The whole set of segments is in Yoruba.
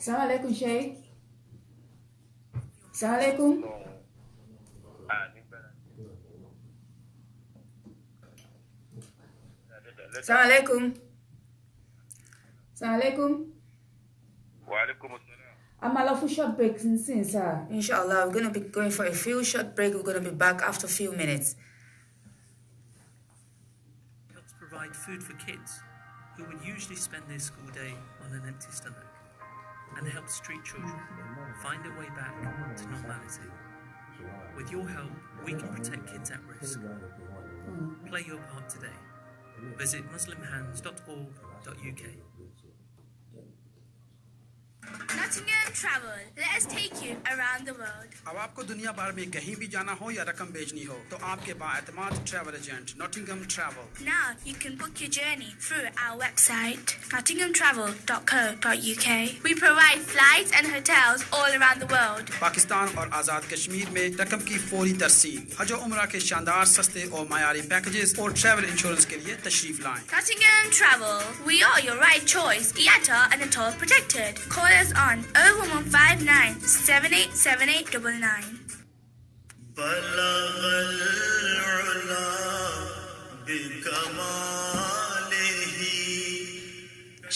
Assalamu alaikum, Sheikh. Assalamu alaikum. Assalamu alaikum. Assalamu alaikum. Wa alaikum assalam. I'm a lawful short break since, sir. Inshallah, we're going to be going for a few short break. We're going to be back after a few minutes. Helps provide food for kids who would usually spend their school day on an empty stomach, and helps street children find a way back to normality. With your help, we can protect kids at risk. Play your part today. Visit muslimhands.org.uk. Nottingham Travel. Let us take you around the world. अब आपको दुनिया भर में कहीं भी जाना हो या रकम भेजनी हो तो आपके बाएतमाद travel agent Nottingham Travel. Now you can book your journey through our website nottinghamtravel.co.uk. We provide flights and hotels all around the world. Pakistan और आज़ाद कश्मीर में रकम की फौरी तरसील, हज और उम्रा के शानदार सस्ते और मायारी पैकेजेस और ट्रैवल इंश्योरेंस के लिए तशरीफ लाएं. Nottingham Travel. We are your right choice. IATA and ATOL protected. Call us on 01159 787899.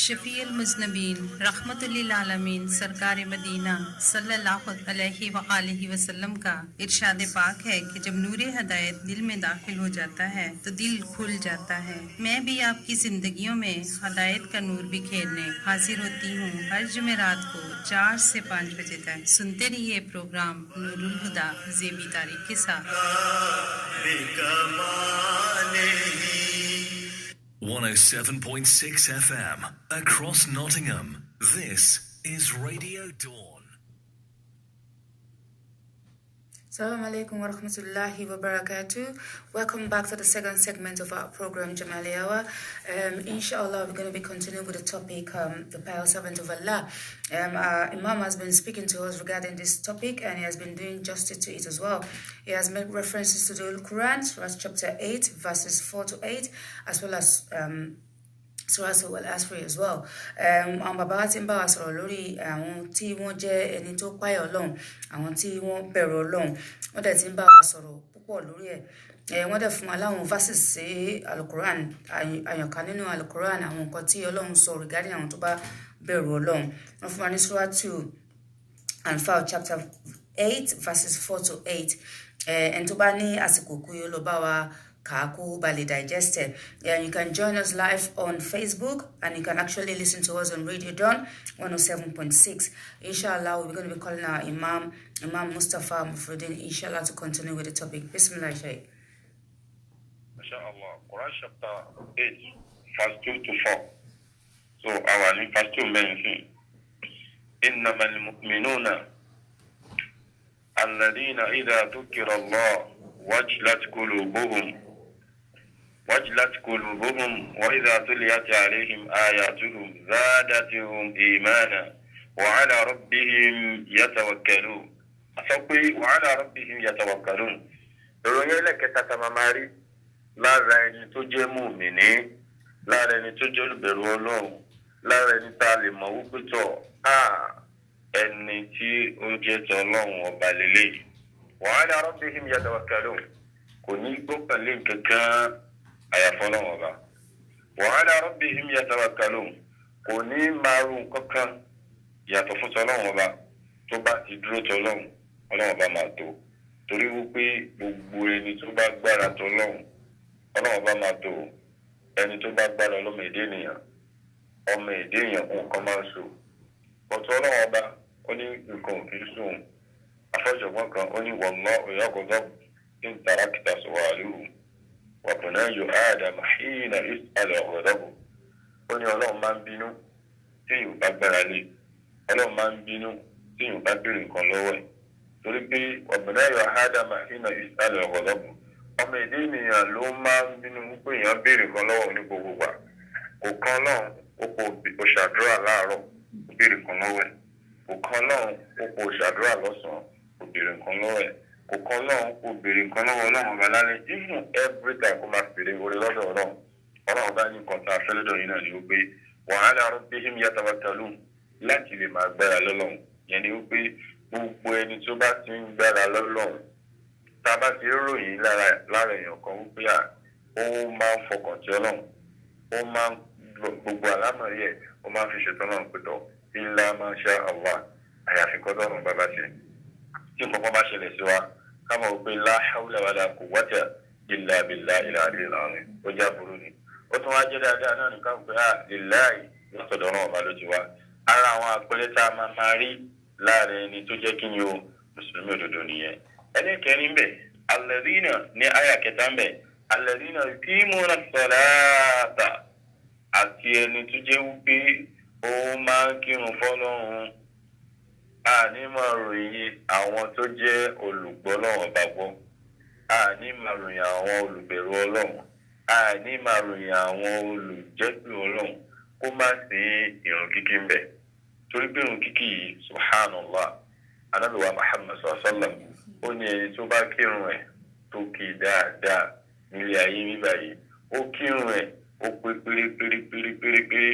शफीउल मुज़नबीन रहमतुल्लिल आलमीन सरकार मदीना सल्लल्लाहु अलैहि व आलिहि वसल्लम का इरशाद पाक है कि जब नूरे हिदायत दिल में दाखिल हो जाता है तो दिल खुल जाता है. मैं भी आपकी जिंदगियों में हिदायत का नूर बिखेरने हाजिर होती हूँ हर जुमेरात को 4 से 5 बजे तक. सुनते रहिए प्रोग्राम नूरुल हुदा ज़ेबी तारीख के साथ. 107.6 FM across Nottingham. This is Radio Dawn. Assalamu alaikum wa rahmatullahi wa barakatuh. Welcome back to the second segment of our program, Jamali Hour. Inshallah, we're going to be continuing with the topic, the pious servant of Allah. Imam has been speaking to us regarding this topic, and he has been doing justice to it as well. He has made references to the Quran, Surah chapter 8, verses 4 to 8, as well as Surah Al-Asr as well. Àwọn bàbá wa ti ń bá wa sọ̀rọ̀ lórí àwọn tí wọ́n jẹ́ ẹni tó páyà Ọlọ́run, àwọn tí wọ́n bẹ̀rù Ọlọ́run, wọ́n dẹ̀ ti ń bá wa sọ̀rọ̀ púpọ̀ lórí ẹ̀. Wọ́n dẹ̀ fún wa láwọn verses sí Al-Quran, àyànká nínú Al-Quran, àwọn nǹkan tí Ọlọ́run sọ regarding àwọn tó bá bẹ̀rù Ọlọ́run. Wọ́n fún wa ní Surah 2 and 5 chapter 8 verses 4 to 8. Ẹni tó bá ní àsìkò kú yóò lọ bá wa Kaku Bali Digested. You can join us live on Facebook, and you can actually listen to us on Radio Dawn 107.6. Inshallah, we're going to be calling our Imam Mustafa Mufruddin, inshallah, to continue with the topic. Bismillah, Shaykh. MashaAllah. Quran chapter 8, verse 2 to 4. So, our new verse 2 mentions, إِنَّمَا الْمُؤْمِنُونَ الَّذِينَ إِذَا ذُكِرَ اللَّهُ وجلت قلوبهم وإذا تليت عليهم آياتهم زادتهم إيمانا وعلى ربهم يتوكلون وعلى ربهم يتوكلون ìròyìn ẹlẹ́kẹta tá a máa rí lára ẹni tó jẹ́ mùmínì lára ẹni tó jẹ́ olùbẹ̀rù Ọlọ́run lára ẹni tá a lè mọ̀ wípé tọ̀ ẹni tí ó jẹ́ tọ̀ Ọlọ́run ọba lélẹ́yìí وعلى ربهم يتوكلون kò ní gbọ́kànlé kankan àyàfọ́ Ọlọ́run ọba وعلى ربهم يتوكلون kò ní máa ro kankan yàtọ̀ fún Ọlọ́run ọba tó bá ti dúró tọ̀ Ọlọ́run ọba máa tó torí wípé gbogbo ẹni tó bá gbára tọ̀ Ọlọ́run ọba máa tó ẹni tó bá gbára ọmọ èdè ènìyàn nǹkan máa ń so ọ̀tọ̀ Ọlọ́run ọba ó ní nǹkan òfin sóhun afọ́jọ̀gbọ́n kan ó ní wallahu yaghdabu in tarakta su'aluhu wa bunayyu Adama hina yus'alu yaghdabu ó ní Ọlọ́run máa ń bínú tí yóò bá gbára lé Ọlọ́run máa ń bínú tí yóò bá béèrè nǹkan lọ́wọ́ ẹ̀ torí pé wa bunayyu Adama hina yus'alu yaghdabu ọmọ èdè ènìyàn ló máa ń bínú wípé èèyàn béèrè nǹkan lọ́wọ́ ní gbogbo gbà kò kan náà ó kò ṣàdúrà láàárọ̀ ó béèrè nǹkan lọ́wọ́ ẹ̀ kò kan náà ó kò ṣàdúrà lọ́sàn-án kò béèrè nǹkan lọ́wọ́ ẹ̀ kò kan náà kò béèrè nǹkan lọ́wọ́ Ọlọ́run ọba lálẹ́ even every time kó máa béèrè orí lọ́dọ̀ Ọlọ́run ọba ní nǹkan tá a fẹ́ lọ́dọ̀ yìí náà ni wípé wa ala rabbihim yatawakkalun láti lè máa gbára lọ́lọ́run yẹn ni wípé gbogbo ẹni tó bá ti ń gbára lọ́lọ́run tá a bá ti ròyìn lára èèyàn kan wípé ó máa ń fọkàn tí Ọlọ́run ó máa ń gbogbo àlámọ̀rí ẹ̀ ó máa ń fi ṣètò náà pẹ̀tọ̀ illa ma sha Allah àyàfi kọ́tọ́rùn bàbá ṣe tí nǹkan bá ṣẹlẹ̀ sí wa ká mọ̀ wípé la hawla wala quwwata illa billahi al-aliyyil azim ó já burú ni ó tún wá jẹ́ dáadáa náà nìkan pé lillahi lọ́sọ̀dọ̀ ọ̀rọ̀ ọba ló ti wá ara àwọn àpẹẹrẹ tá a máa rí láàrin ẹni tó jẹ́ kí ni o mùsùlùmí òdodo nìyẹn ẹni kẹrin bẹ̀ alladhina ní àyà kẹta bẹ̀ alladhina yuqimuna as-salata àti ẹni tó jẹ́ wípé ó máa ń kírun fọ́lọ́run àní máa ròyìn àwọn tó jẹ́ olùgbọ́ Ọlọ́run bá gbọ́ àní máa ròyìn àwọn olùbẹ̀rù Ọlọ́run àní máa ròyìn àwọn olùjẹ́pẹ̀ Ọlọ́run kó má sí ìrun kíkí ń bẹ̀ torí pé ìrun kíkí yìí subhanallah Ànábì wa Muhammad sallam ó ní ẹni tó bá kírun ẹ̀ tó kì í dáadáa nílé ayé nígbà yìí ó kírun ẹ̀ ó pé pérépérépérépéré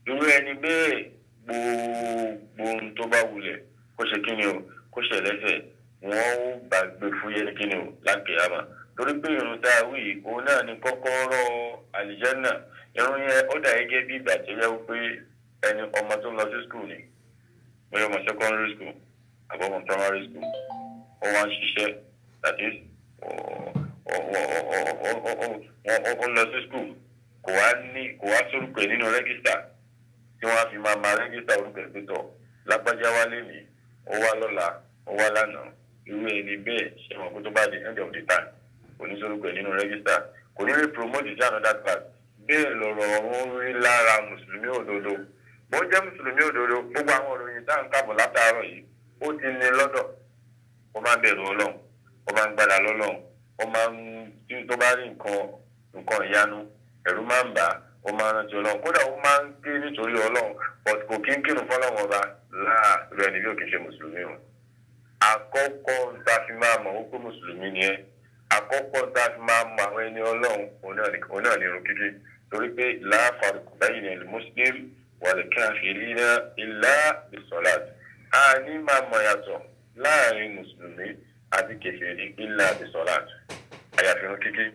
irú ẹni bẹ́ẹ̀ gbogbo ohun tó bá wulẹ̀ kó ṣe kí ni o kó ṣe lẹ́sẹ̀ wọ́n ó bá gbé fúyẹ́ kí ni o lákèámà torí pé irun tá a wí òun náà ni kọ́kọ́rọ́ àlìjánà irun yẹn ó dà gẹ́gẹ́ bí ìgbà tó yẹ pé ẹni ọmọ tó lọ sí skul ni bóyá ọmọ secondary school àbọ̀mọ̀ primary school ó wá ń ṣiṣẹ́ that is ó lọ sí skul kò wá sórúkọ ẹ̀ nínú rẹ́gísítà tí wọ́n á fi máa rẹ́gísítà orúkọ ẹ̀ pẹ̀tọ̀ lágbájá wá lé ní ó wá lọ́la ó wá lánàá irú ẹni bẹ́ẹ̀ ṣe mọ̀ kó tó bá di end of the time kò ní sórúkọ ẹ̀ nínú rẹ́gísítà kò ní rí promote sí another class bẹ́ẹ̀ lọ̀rọ̀ ọ̀hún rí lára mùsùlùmí òdodo bó jẹ́ mùsùlùmí òdodo gbogbo àwọn òròyìn tá à ń kàbọ̀ látàárọ̀ yìí ó ti ní lọ́dọ̀ kó má bẹ̀rù Ọlọ́run ó máa ń gbára lọ́lọ́run, ó máa ń tí tó bá rí nǹkan ìyanu ẹ̀rù máa ń bà á, ó máa ń rántí ọlọ́run, kódà ó máa ń ké nítorí ọlọ́run, but kò kí ń kírun fọlọ́run ọba láàárọ̀ ẹni bí ò kì í ṣe mùsùlùmí o. Àkọ́kọ́ tá a fi máa mọ̀ wípé mùsùlùmí ni ẹ́, àkọ́kọ́ tá a fi máa mọ̀ àwọn ẹni ọlọ́run òun náà ní irun kíkí, torí pé la farqa bayna al-muslim wal-kafirina illa bis-salat. A ní máa mọ̀ yàtọ̀ láàrin mùsùlùmí àti kèfèrí illa bis-salat, àyàfi irun kíkí.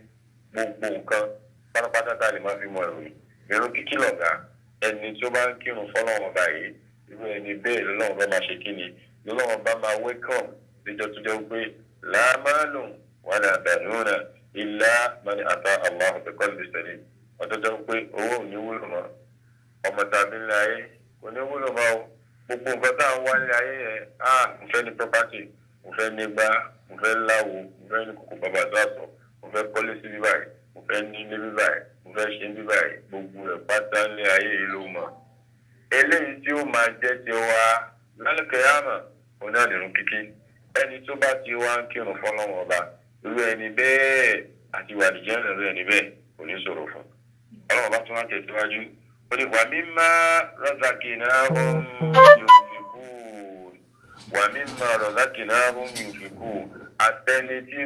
Gbogbo nǹkan pátápátá tá a lè máa fi mọ̀ ìròyìn irun kíkí lọ̀gá. Ẹni tí ó bá ń kírun fọlọ́run ọba yìí, irú ẹni bẹ́ẹ̀ lọ́lọ́run bá máa ṣe kí ni, lọ́lọ́run bá máa welcome lẹ́jọ́ tó jẹ́ pé la malun wala banuna illa man ata Allah bi qalbin salim. Ọjọ́ jẹ́ pé owó ò ní wúlò mọ́, ọmọ tàbí ńlá ayé kò ní wúlò mọ́ o. Gbogbo nǹkan tá à ń wá ní ayé yẹn, mo fẹ́ ní property, mo fẹ́ ní gbá, mo fẹ́ láwo, mo fẹ́ ní kòkò bàbá tó àtọ̀, mo fẹ́ kọ́lé sí bíbáyìí, mo fẹ́ ní ilé bíbáyìí, mo fẹ́ ṣe bíbáyìí, gbogbo rẹ̀ pátá ní ayé yìí ló mọ̀. Eléyìí tí ó máa jẹ́ ti wa lálùkẹ́yàmà òun náà nìrun kíkí. Ẹni tó bá ti wá ń kírun fọlọ́run ọba, irú ẹni bẹ́ẹ̀ àti ìwà àdìjẹ́ náà irú ẹni bẹ́ẹ̀ kò ní ṣòro fún. Ọlọ́run ọba tún wá tẹ̀síwájú, ó ní wa mimma razaqnahum yunfiqun, wa mimma razaqnahum yunfiqun. Àtẹni tí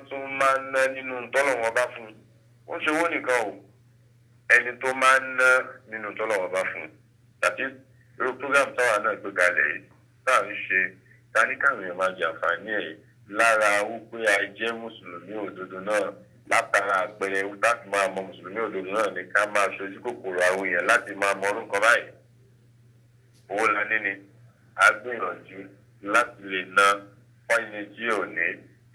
tún máa ń ná nínú tọ́lọ́run ọba fún, ó ṣe owó nìkan o, ẹni tó máa ń ná nínú tọ́lọ́run ọba fún. Àti irú program táwa náà gbé kalẹ̀ yìí táà ń ṣe, ta ní káwọn èèyàn máa jẹ àǹfààní ẹ̀ lára wípé a jẹ́ mùsùlùmí òdodo náà, látara àpẹẹrẹ láti máa mọ mùsùlùmí òdodo náà ní ká máa ṣojú kòkòrò àwọn èèyàn láti máa mọ orúkọ báyìí. Owó la ní ni a gbìyànjú láti lè ná fọ́yìn tí ò ní,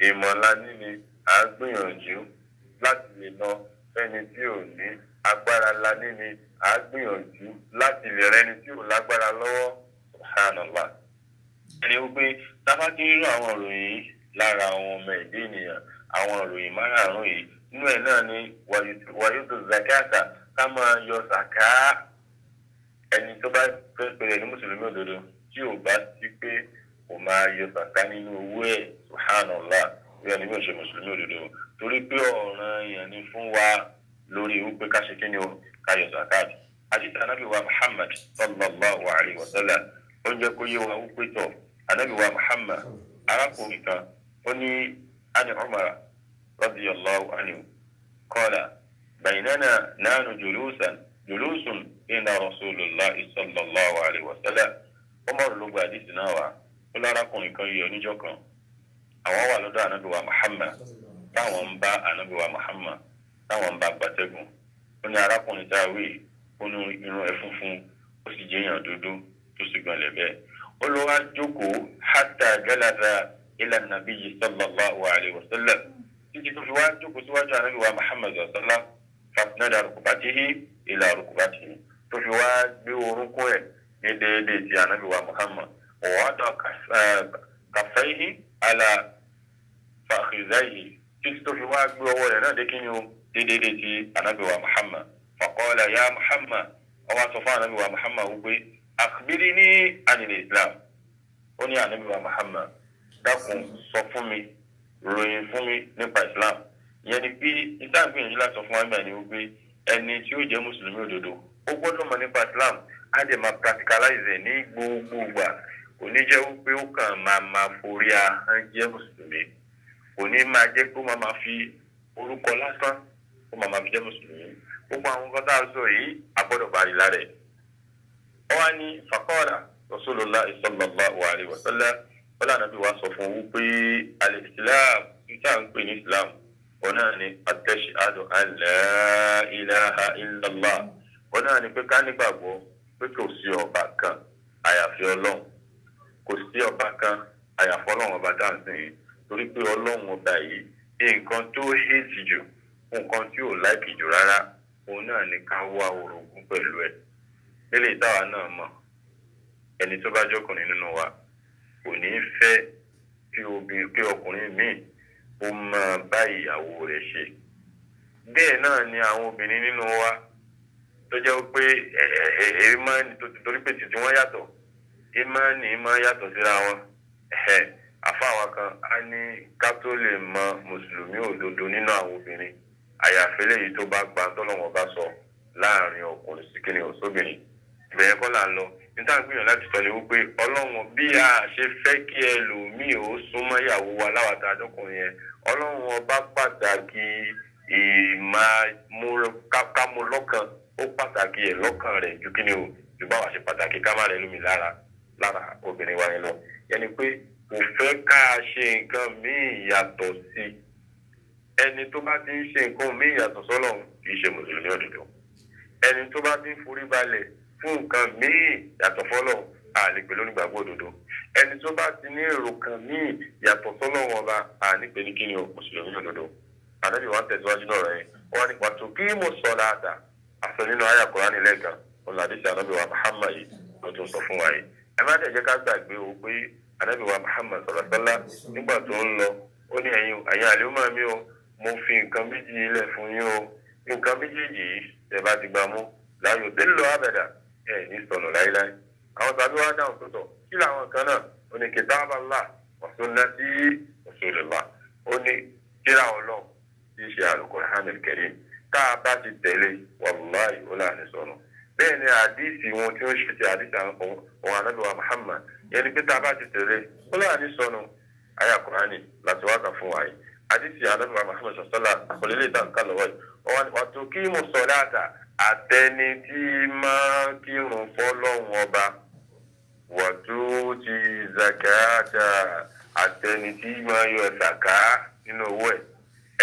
ìmọ̀ la ní ni a gbìyànjú láti lè ná fẹ́ni tí ò ní, agbára la ní ni a gbìyànjú láti lè rẹ́ni tí ò lágbára lọ́wọ́. Subhanallah. Ẹni wípé tábà kí nínú àwọn ìròyìn yìí lára àwọn ọmọ ẹ̀dẹ́ ènìyàn, àwọn ìròyìn márààrún yìí, inú ẹ̀ náà ni wàyútó zakata, ká máa yọ zaka. Ẹni tó bá fẹ́ pẹ̀lẹ́ ní mùsùlùmí òdodo tí ò bá sí pé kò máa yọ zaka nínú owó ẹ̀, subhanallah, bí ẹni bí ó ṣe mùsùlùmí òdodo, torí pé ọ̀ranyàn ni fún wa lórí wípé ká ṣe kí ni o, ká yọ zakat. Àdìsí Ànábì wa Muhammad sallallahu alayhi wa sallam ó ń jẹ́ kó yé wa wípé tọ̀, Ànábì wa Muhammad arákùnrin kan ó ní ani Umar radiyallahu anhu qala baynana nahnu julusun inda rasulillahi sallallahu alayhi wa sallam. Umar ló gba àdìsí náà wá, ó lárákùnrin kan yẹ oníjọ́ kan, àwọn wà lọ́dọ̀ Ànábì wa Muhammad táwọn ń bá Ànábì wa Muhammad táwọn ń bá gbatẹ́gùn. Ó ní arákùnrin tá a wí, ó ní irun ẹ̀ funfun, ó sì jẹ́ èèyàn dúdú tó sì gbọ̀nlẹ̀ bẹ́ẹ̀. Ó lọ wá jókòó hatta jalasa ila nabiyyi sallallahu alayhi wa sallam, títí tó fi wá jókòó síwájú Ànábì wa Muhammad sallallahu alayhi wa sallam, fasnada rukbatihi ila rukbatihi, tó fi wá gbé orúnkún ẹ̀ ní déédéé ti Ànábì wa Muhammad, wa wada kaffayhi ala fakhidhayhi, títí tó fi wá gbé ọwọ́ rẹ̀ náà dé kí ni o, déédéé ti Ànábì wa Muhammad. Faqala ya Muhammad, ó wá sọ fún Ànábì wa Muhammad wípé akhbirni anil Islam. Ó ní Ànábì wa Muhammad, dákun sọ fún mi, ròyìn fún mi nípa Islam. Ìyẹn ni pé ìtàn gbìyànjú láti sọ fún wa nígbà ni wípé ẹni tí ó jẹ́ mùsùlùmí òdodo ó gbọ́dọ̀ mọ̀ nípa Islam, á dẹ̀ máa practicalize ẹ̀ ní gbogbo ìgbà. Kò ní jẹ́ wípé ó kàn máa forí ahọ́n jẹ́ mùsùlùmí, kò ní máa jẹ́ pé ó máa fi orúkọ lásán ó máa fi jẹ́ mùsùlùmí. Gbogbo àwọn nǹkan tá a sọ yìí a gbọ́dọ̀ bá rí lára ẹ̀. Ó wá ní faqala Rasulullah sallallahu alayhi wa sallam, ó lànà bí wàá sọ fún wípé al-Islam níta ń pè ní Islam, ọ̀nà ni at-tashhadu an la ilaha illallah, ọ̀nà ni pé ká nígbàgbọ́ pé kò sí ọba kan àyàfi Ọlọ́run, kò sí ọba kan àyàfi Ọlọ́run ọba dáhùn yìí, torí pé Ọlọ́run ọba yìí nǹkan tó hate jù, nǹkan tí ò láìkì jù rárá, òun náà ni ká wá orogún pẹ̀lú ẹ̀. Nílé ìtawà náà mọ̀, ẹni tó bá jọkùnrin nínú wa kò ní fẹ́ kí ọkùnrin míì ó máa bá ìyàwó rẹ̀ ṣe. Bẹ́ẹ̀ náà ni àwọn obìnrin nínú wa tó jẹ́ pé ìmánì tó ti torí pé títí wọ́n yàtọ̀, ìmánì máa yàtọ̀ síra wọn. Àfa àfáà kan á ní ká tó lè mọ mùsùlùmí òdodo nínú àwọn obìnrin àyàfi léyìí tó bá gba tọ́lọ́wọ́n bá sọ láàrin ọkùnrin sí kíni òṣòbìnrin ìbẹ̀yẹn kọ́ là ń lọ níta gbìyànjú láti sọ ni wípé ọlọ́run bí a ṣe fẹ́ kí ẹlòmíì ó súnmọ́ ìyàwó wa láwàtà àjọkùnrin yẹn ọlọ́run ọba pàtàkì kámú lọ́kàn ó pàtàkì ẹ̀ lọ́kàn rẹ̀ ju kíni o ju báwa ṣe pàtàkì ká má rẹ̀ lómi lára obìnrin wa yẹn lọ yẹni pé kò fẹ́ ká ṣe nǹkan míì yàtọ̀ sí ẹni tó bá ti ń ṣe nǹkan míì yàtọ̀ sọ́lọ́run kì í ṣe mùsùlùmí òdodo ẹni tó bá ti ń forí balẹ̀ fún nǹkan míì yàtọ̀ fọ́lọ́run àlepè lónígbàgbọ́ òdodo ẹni tó bá ti ní èrò kan míì yàtọ̀ sọ́lọ́run ọba ànípe ní kíni o mùsùlùmí òdodo ànábì wa ń tẹ̀síwájú náà rẹ̀ wọ́n ní pàtó kí mo sọ láàdá àṣọ nínú àyà Kùránì lẹ́ẹ̀kan ọ̀làdísì ànábì wa Muhammad yìí ló tún sọ fún wa yìí ẹ má dẹ̀ jẹ́ ká gbàgbé o pé ànábì wa Muhammad sọ̀rọ̀ sọ́lá nígbà tó ń lọ ó ní ẹ̀yin àlùmọ́ mi o mo fi nǹkan méjì ilẹ̀ fún yín o nǹkan méjèèjì yìí tẹ̀ bá ti gbà mú láyò tẹ́lẹ̀ lọ àbẹ̀dà ẹ̀ ní sọnù láíláí àwọn tàbí wá dáhùn tó tọ̀ kí làwọn kan náà ó ní kitaballah wa sunnati rasulillah ó ní kíra ọlọ́run tí í ṣe al-Qur'anul Karim tá a bá ti tẹ̀lé wàlúwàyí ó là ní sọnù bẹ́ẹ̀ ni àdìsí wọn tí ó ṣe ti àdìsí àwọn ànábì wa Muhammad yẹni pé tá a bá ti tẹ̀lé ó là ní sọnù àyà Kùránì láti wá kà fún wa yìí àdìsí ànábì wa Muhammad sọ̀sọ́lá àkọlélẹ̀ ìtànkà lọ́wọ́ yìí wọ́n tó kí mo sọ láàtà àtẹni tí máa kírun fọ́lọ́hun ọba wọ̀tú ti zakata àtẹni tí máa yọ zaka nínú owó ẹ̀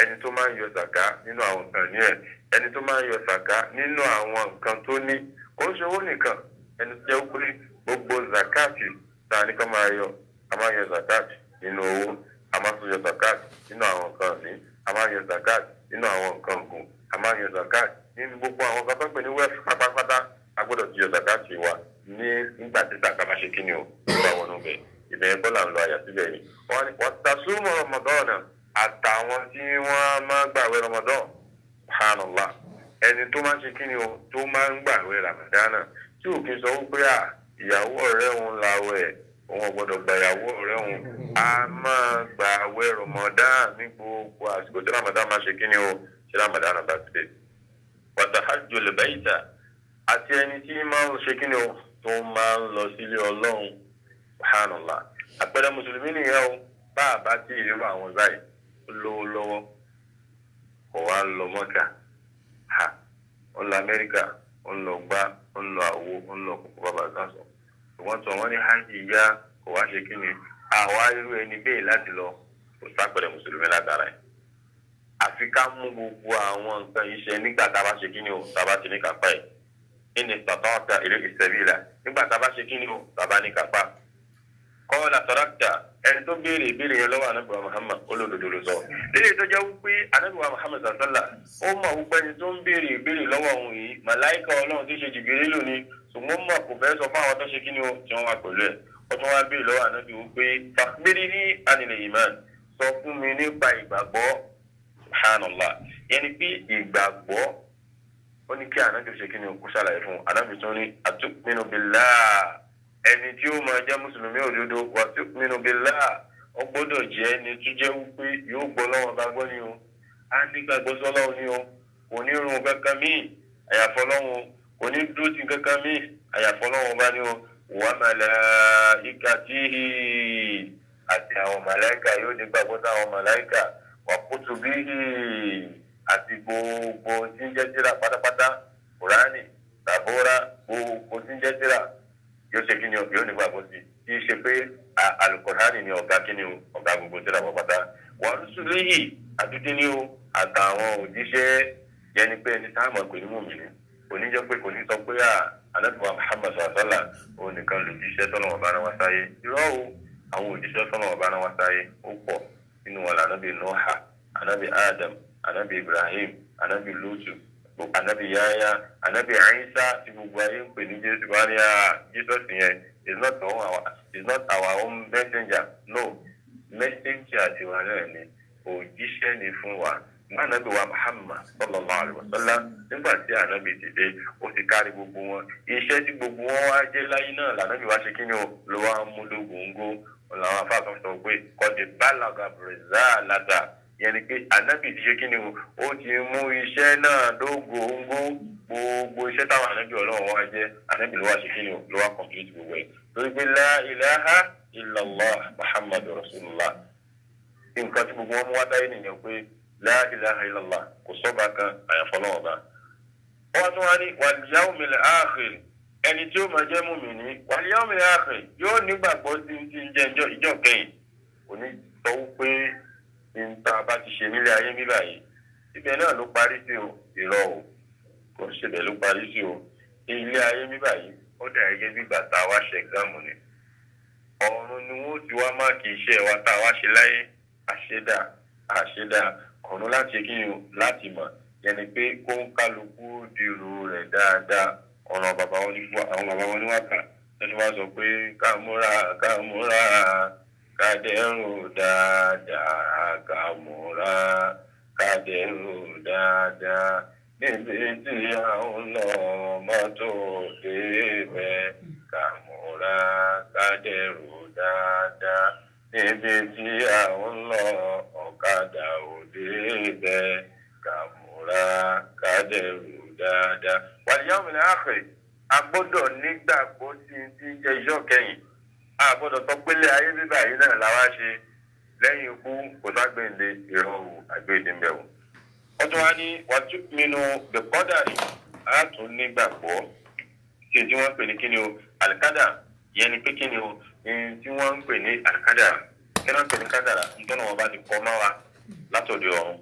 ẹni tó máa yọ zaka nínú àwọn nǹkan ní ẹ̀ ẹni tó máa yọ zaka nínú àwọn nǹkan tó ní kò ń ṣe owó nìkan ẹni tó jẹ́ pé gbogbo zakati tá a ní ká máa yọ a máa yọ zakati nínú owó a máa tún yọ zakati nínú àwọn nǹkan ní a máa yọ zakati nínú àwọn nǹkan gùn a máa yọ zakati nínú gbogbo àwọn kan tó ń pè ní wẹ́ẹ̀fù pátápátá a gbọ́dọ̀ ti yọ zakati wa ní nígbà tí zaka bá ṣe kí ni o nígbà wọn nù bẹ́ẹ̀ ìbẹ̀yẹn kọ́ là ń lọ àyà síbẹ̀ ni wọ́n ta súnmọ́ Ramadan àtàwọn tí wọ́n máa gbàwé Ramadan subhanallah ẹni tó máa ń ṣe kí ni o tó máa ń gbàwé Ramadan tí ò kí n sọ wípé ìyàwó ọ̀rẹ́ òun làwẹ̀ òun gbọ́dọ̀ gba ìyàwó ọ̀rẹ́ òun a máa gbàwé Ramadan ní gbogbo àsìkò tí Ramadan máa ṣe kí ni o tí Ramadan bá ti dé wa tahajjul bayta àti ẹni tí máa ń ṣe kí ni o tó máa ń lọ sílé Ọlọ́run subhanallah àpẹẹrẹ mùsùlùmí nìyẹn o bá a bá tí ìrírò àwọn báyìí lówó lọ́wọ́ kò wá ń lọ Mọ́kà ó ń lọ Amẹ́ríkà ó ń lọ gbá ó ń lọ àwo ó ń lọ kókó bàbá sàṣọ ṣùgbọ́n tí wọ́n ní hajj yá kò wá ṣe kí ni àwa irú ẹni bẹ́ẹ̀ láti lọ kò sápẹ̀rẹ̀ mùsùlùmí látara ẹ̀ àfi ká mú gbogbo àwọn nǹkan yìí ṣe nígbà tá a bá ṣe kí ni o tá a bá ti ní kápá ẹ̀ ẹni istata'ta ilayhi sabila nígbà tá a bá ṣe kí ni o tá a bá ní kápá kọ́ọ̀lá sọ̀rọ̀kítà ẹni tó béèrè ìbéèrè yẹn lọ́wọ́ anábìwá Muhammad olódodo ló sọ léyìí tó jẹ́ wípé anábìwá Muhammad sàṣálà ó mọ̀ wípé ẹni tó ń béèrè ìbéèrè lọ́wọ́ òun yìí màláìka Ọlọ́run tó ṣe jìbìrì lónìí ṣùgbọ́n mọ̀ kò fẹ́ sọ fún àwọn tó ṣe kí ni o tí wọ́n wá pẹ̀lú ẹ̀ ó tún wá béèrè lọ́wọ́ anábì wípé fakhbirni anil iman sọ fún mi nípa ìgbàgbọ́ subhanallah yẹni pé ìgbàgbọ́ ó ní kí anábì ṣe kí ni o kó ṣàlàyé fún anábì tó ní atu'minu billah ẹni tí ó máa jẹ́ mùsùlùmí òdodo wa tu'minu billah ó gbọ́dọ̀ jẹ́ ẹni tó jẹ́ wípé yóò gbọ́ lọ́wọ́ bá gbọ́ ni o á ní gbàgbọ́ sọ́lọ́wọ́ ni o kò ní rún kankan míì àyàfọ́ lọ́wọ́ kò ní dúró ti kankan míì àyàfọ́ lọ́wọ́ bá ní o wa malaikatihi àti àwọn màláìkà yóò ní gbàgbọ́ sáwọn màláìkà wa kutubihi àti gbogbo tí ń jẹ́ tírà pátápátá Kùránì Tàbórà gbogbo tí ń jẹ́ tírà yóò ṣe kí ni yóò ní gbàgbọ́ sí kí ṣe pé Al-Qur'ani ni ọ̀gá kí ni ọ̀gá gbogbo tí ra pátá wa rusulihi àdúdí ni o àtàwọn òjíṣẹ́ yẹni pé ẹni táwọn ọmọ pẹ̀lú mòmìnir kò ní jẹ́ pé kò ní sọ pé anábìwá Muhammad sàlá òun nìkan lòjíṣẹ́ tọ́lọ́wọ́ bá náà wá sáyé irọ́ o àwọn òjíṣẹ́ tọ́lọ́wọ́ bá náà wá sáyé ó pọ̀ nínú wọn lànàbì Nuha anábì Adam anábì Ibrahim anábì Lutu anabi Yahya anabi Isa tí gbogbo ayé ń pè ní Jésù wá ní Jesus yẹn is not our own messenger no messenger tiwa náà ni òjíṣẹ́ ni fún wa Ànábì wa Muhammad sallallahu alaihi wasallam nígbà tí ànábì ti dé ó ti kárí gbogbo wọn iṣẹ́ tí gbogbo wọn wá jẹ́ láyé náà lànábì wá ṣe kí ni o ló wá mú lógóńgó làwọn afáàfin sọ pé kọ́dé balaga risalata yẹn ni pé ànábì ti ṣe kí ni o ó ti mú iṣẹ́ náà lógóńgó gbogbo iṣẹ́ táwọn ànábì ọlọ́run wá jẹ́ ànábì ló wá ṣe kí ni o ló wá complete gbogbo ẹ̀ torí pé la ilaha illallah Muhammadu rasulullah nǹkan tí gbogbo wọn mú wá dáyé nìyẹn pé la ilaha illallah kò sọ́ba kan àyàfọ́ náà ọba. wọ́n tún wá ní wal yawmil akhir ẹni tí ó máa jẹ́ mùmínì wal yawmil akhir yóò nígbàgbọ́ sí ti ń jẹ́ ìjọ kẹ́yìn kò ní sọ pé níta bá ti ṣe nílé ayé bíbá yìí ibẹ̀ náà ló parí sí o ìrọ̀ o kò ṣèbẹ̀ ló parí sí o ilé ayé bíbá yìí ó dà gẹ́gẹ́ bí gbàtà wá ṣe ẹ̀gáàmù ni ọ̀run ni wọ́n ti wá máàkì iṣẹ́ wa tá a wá ṣe láyé àṣedà ọ̀run láti kí ni láti mọ̀ yẹni pé kó ń kálukú dìrò rẹ̀ dáadáa ọ̀rọ̀ àwọn bàbá wọn ní wákà ẹni wá sọ pé kámúra kádẹ́rù dáadáa kámúra kádẹ́rù dáadáa níbi tí àwọn lọ mọ́tò débẹ̀ kámúra kádẹ́rù dáadáa níbi tí àwọn lọ ọ̀kadà òde bẹ́ẹ̀ kàmúra kádẹ́rù dáadáa. wal yawmil akhir a gbọ́dọ̀ nígbàgbọ́ sí ti jẹ́ ìjọ kẹ́yìn a gbọ́dọ̀ sọ pé lé ayé bíbá yìí náà làwa ṣe lẹ́yìn ikú kò ságbéǹde ìrọ̀rùn àgbéǹdínbẹ̀wò. wọ́n tún wá ní wàtú minú bẹ̀kọ́dàrí a tún nígbàgbọ́ sí tí wọ́n ń pè ní kíni o àlìkádà yẹn ni pé kíni o tí wọ́n ń pè ní àlìkádà kí wọ́n ń pè ní kádàrà nítorí wọn bá ti kọ́ máa wá látòdì ọ̀run.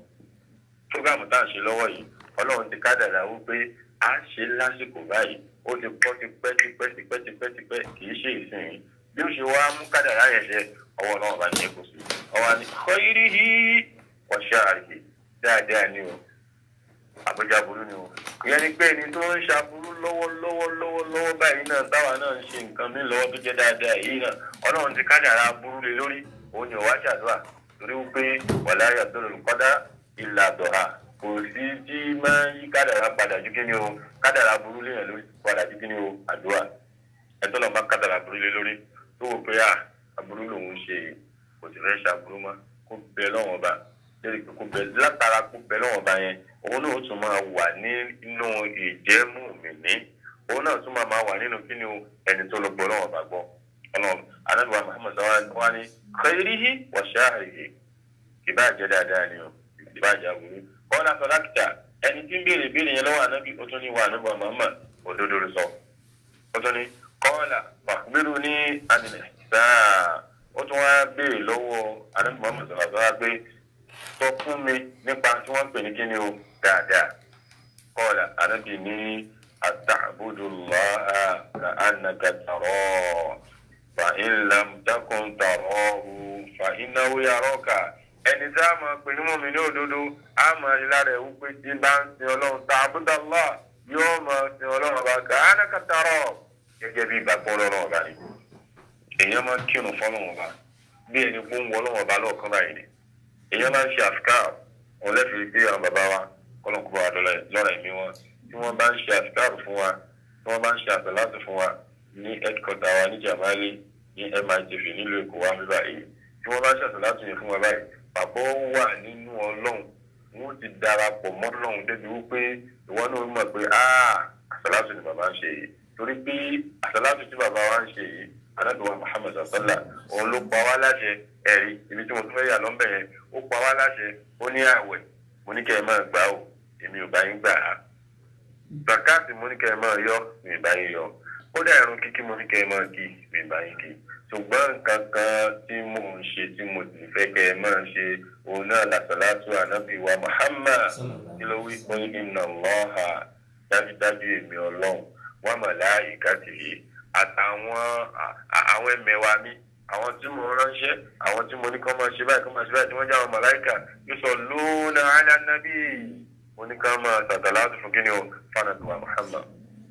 fúgàmù tá à ń ṣe lọ́wọ́ yìí ọlọ́run ti kádàrà wípé a ṣe lásìkò báyìí ó ti pọ́ tipẹ́ kì í ṣe ìsìn bí ó ṣe wá mú kádàrà yẹn ṣe ọwọ́ náà bá ní ẹ̀kọ́ sí ọwọ́ ni khairihi wa sharrihi dáadáa ni o àbújá burú ni o ìyẹn ni pé ẹni tó ń ṣàbúrú lọ́wọ́ báyìí náà táwa náà ń ṣe nǹkan mí lọ́wọ́ tó jẹ́ dáadáa yìí náà ọlọ́run ti kádàrà burú lé lórí òun ni òwá ṣàdúrà torí wípé wala yadurul qadara illa du'a kò sí tí máa ń yí kádàrà padà ju kí ni o kádàrà burú léèyàn lórí padà ju kí ni o àdúrà ẹ̀tọ́ lọ́ọ́ bá kádàrà burú lé lórí tó wò pé àbúrú lòun ṣe kò sì fẹ́ ṣàbúrú mọ́ kó bẹ lọ́wọ́n ọba lórí pé kó bẹ látara kó bẹ lọ́wọ́n ọba yẹn òun náà tún máa wà nínú ìjẹ́mú mìíní òun náà tún máa wà nínú kí ni o ẹni tó lọ gbọ́ lọ́wọ́n ọba gbọ́ ọlọ́run anábìwá Muhammad wa ni khairihi wa sharrihi ìbáàjẹ́ dáadáa ni o ìbáàjẹ́ àbúrú kọ́lá sọ̀dákìtà ẹni tí ń béèrè yẹn lọ́wọ́ ànábì ó tún ní wà nígbà Muhammad òdodo rẹ̀ sọ ó tún ní kọ́lá fàkúbírù ní àdìlẹ̀ sáà ó tún wá béèrè lọ́wọ́ ànábì Muhammad sọ̀rọ̀ pé sọ fún mi nípa tí wọ́n pè ní kíni o dáadáa kọ́lá ànábì ní àtàbùdùláà ka'annaka tarahu fa in lam takun tarahu fa innahu yaraka ẹni tí a máa pè ní mọ̀mí ní òdodo a máa rí lára ẹ̀wú pé tí bá ń sin ọlọ́run ta'budallah yóò máa sin ọlọ́run ọba ka'annaka tarahu gẹ́gẹ́ bí ìgbàgbọ́ ọlọ́run ọba ni èèyàn máa ń kírun fọ́lọ́run ọba bí ẹni pé ń wọ ọlọ́run ọba lọ́ọ̀kan báyìí ni èèyàn máa ń ṣe àfikàr òun lẹ́fìrí pé àwọn bàbá wa kọ́lọ́kù bá wà lọ́ra ẹ̀mí wọn tí wọ́n bá ń ṣe àfikàr fún wa tí wọ́n bá ń ṣe àsàlátù fún wa ní headquarter wa ní Jamali ní MITV nílùú Èkó wa bíbá yìí tí wọ́n bá ń ṣe àsàlátù yẹn fún wa báyìí bàbá wà nínú ọlọ́run wọ́n ti darapọ̀ mọ́ ọlọ́run débi wípé ìwọ náà mọ̀ pé àsàlátù ni bàbá ń ṣe yìí torí pé àsàlátù tí bàbá wa ń ṣe yìí anábìwá Muhammad sallá òun ló pa wá láṣẹ ẹ̀rí ibi tí mo tún fẹ́ yà lọ́nbẹ̀ yẹn ó pa wá láṣẹ ó ní àwẹ̀ mo ní kẹ́ ẹ máa gbà ó èmi ò bá yín gbà á zakati mo ní kẹ́ ẹ máa yọ mi ì bá yín yọ kódà ìrun kíkí mo ní kẹ́ ẹ máa kí mi ì bá yín kí ṣùgbọ́n nǹkan kan tí mò ń ṣe tí mo sì fẹ́ kẹ́ ẹ máa ṣe òun náà làṣàlátù ànábìwá Muhammad kí ló wí pé inna Allaha dájúdájú èmi ọlọ́run wa malaikatihi àtàwọn ẹmẹ̀wà mi àwọn tí mo ránṣẹ́ àwọn tí mo ní kọ́ máa ṣe báyìí tí wọ́n jẹ́ àwọn màláìkà yusalluna ala nabi mo ní ká máa sàtàlátù fún kí ni o fanabiwa Muhammad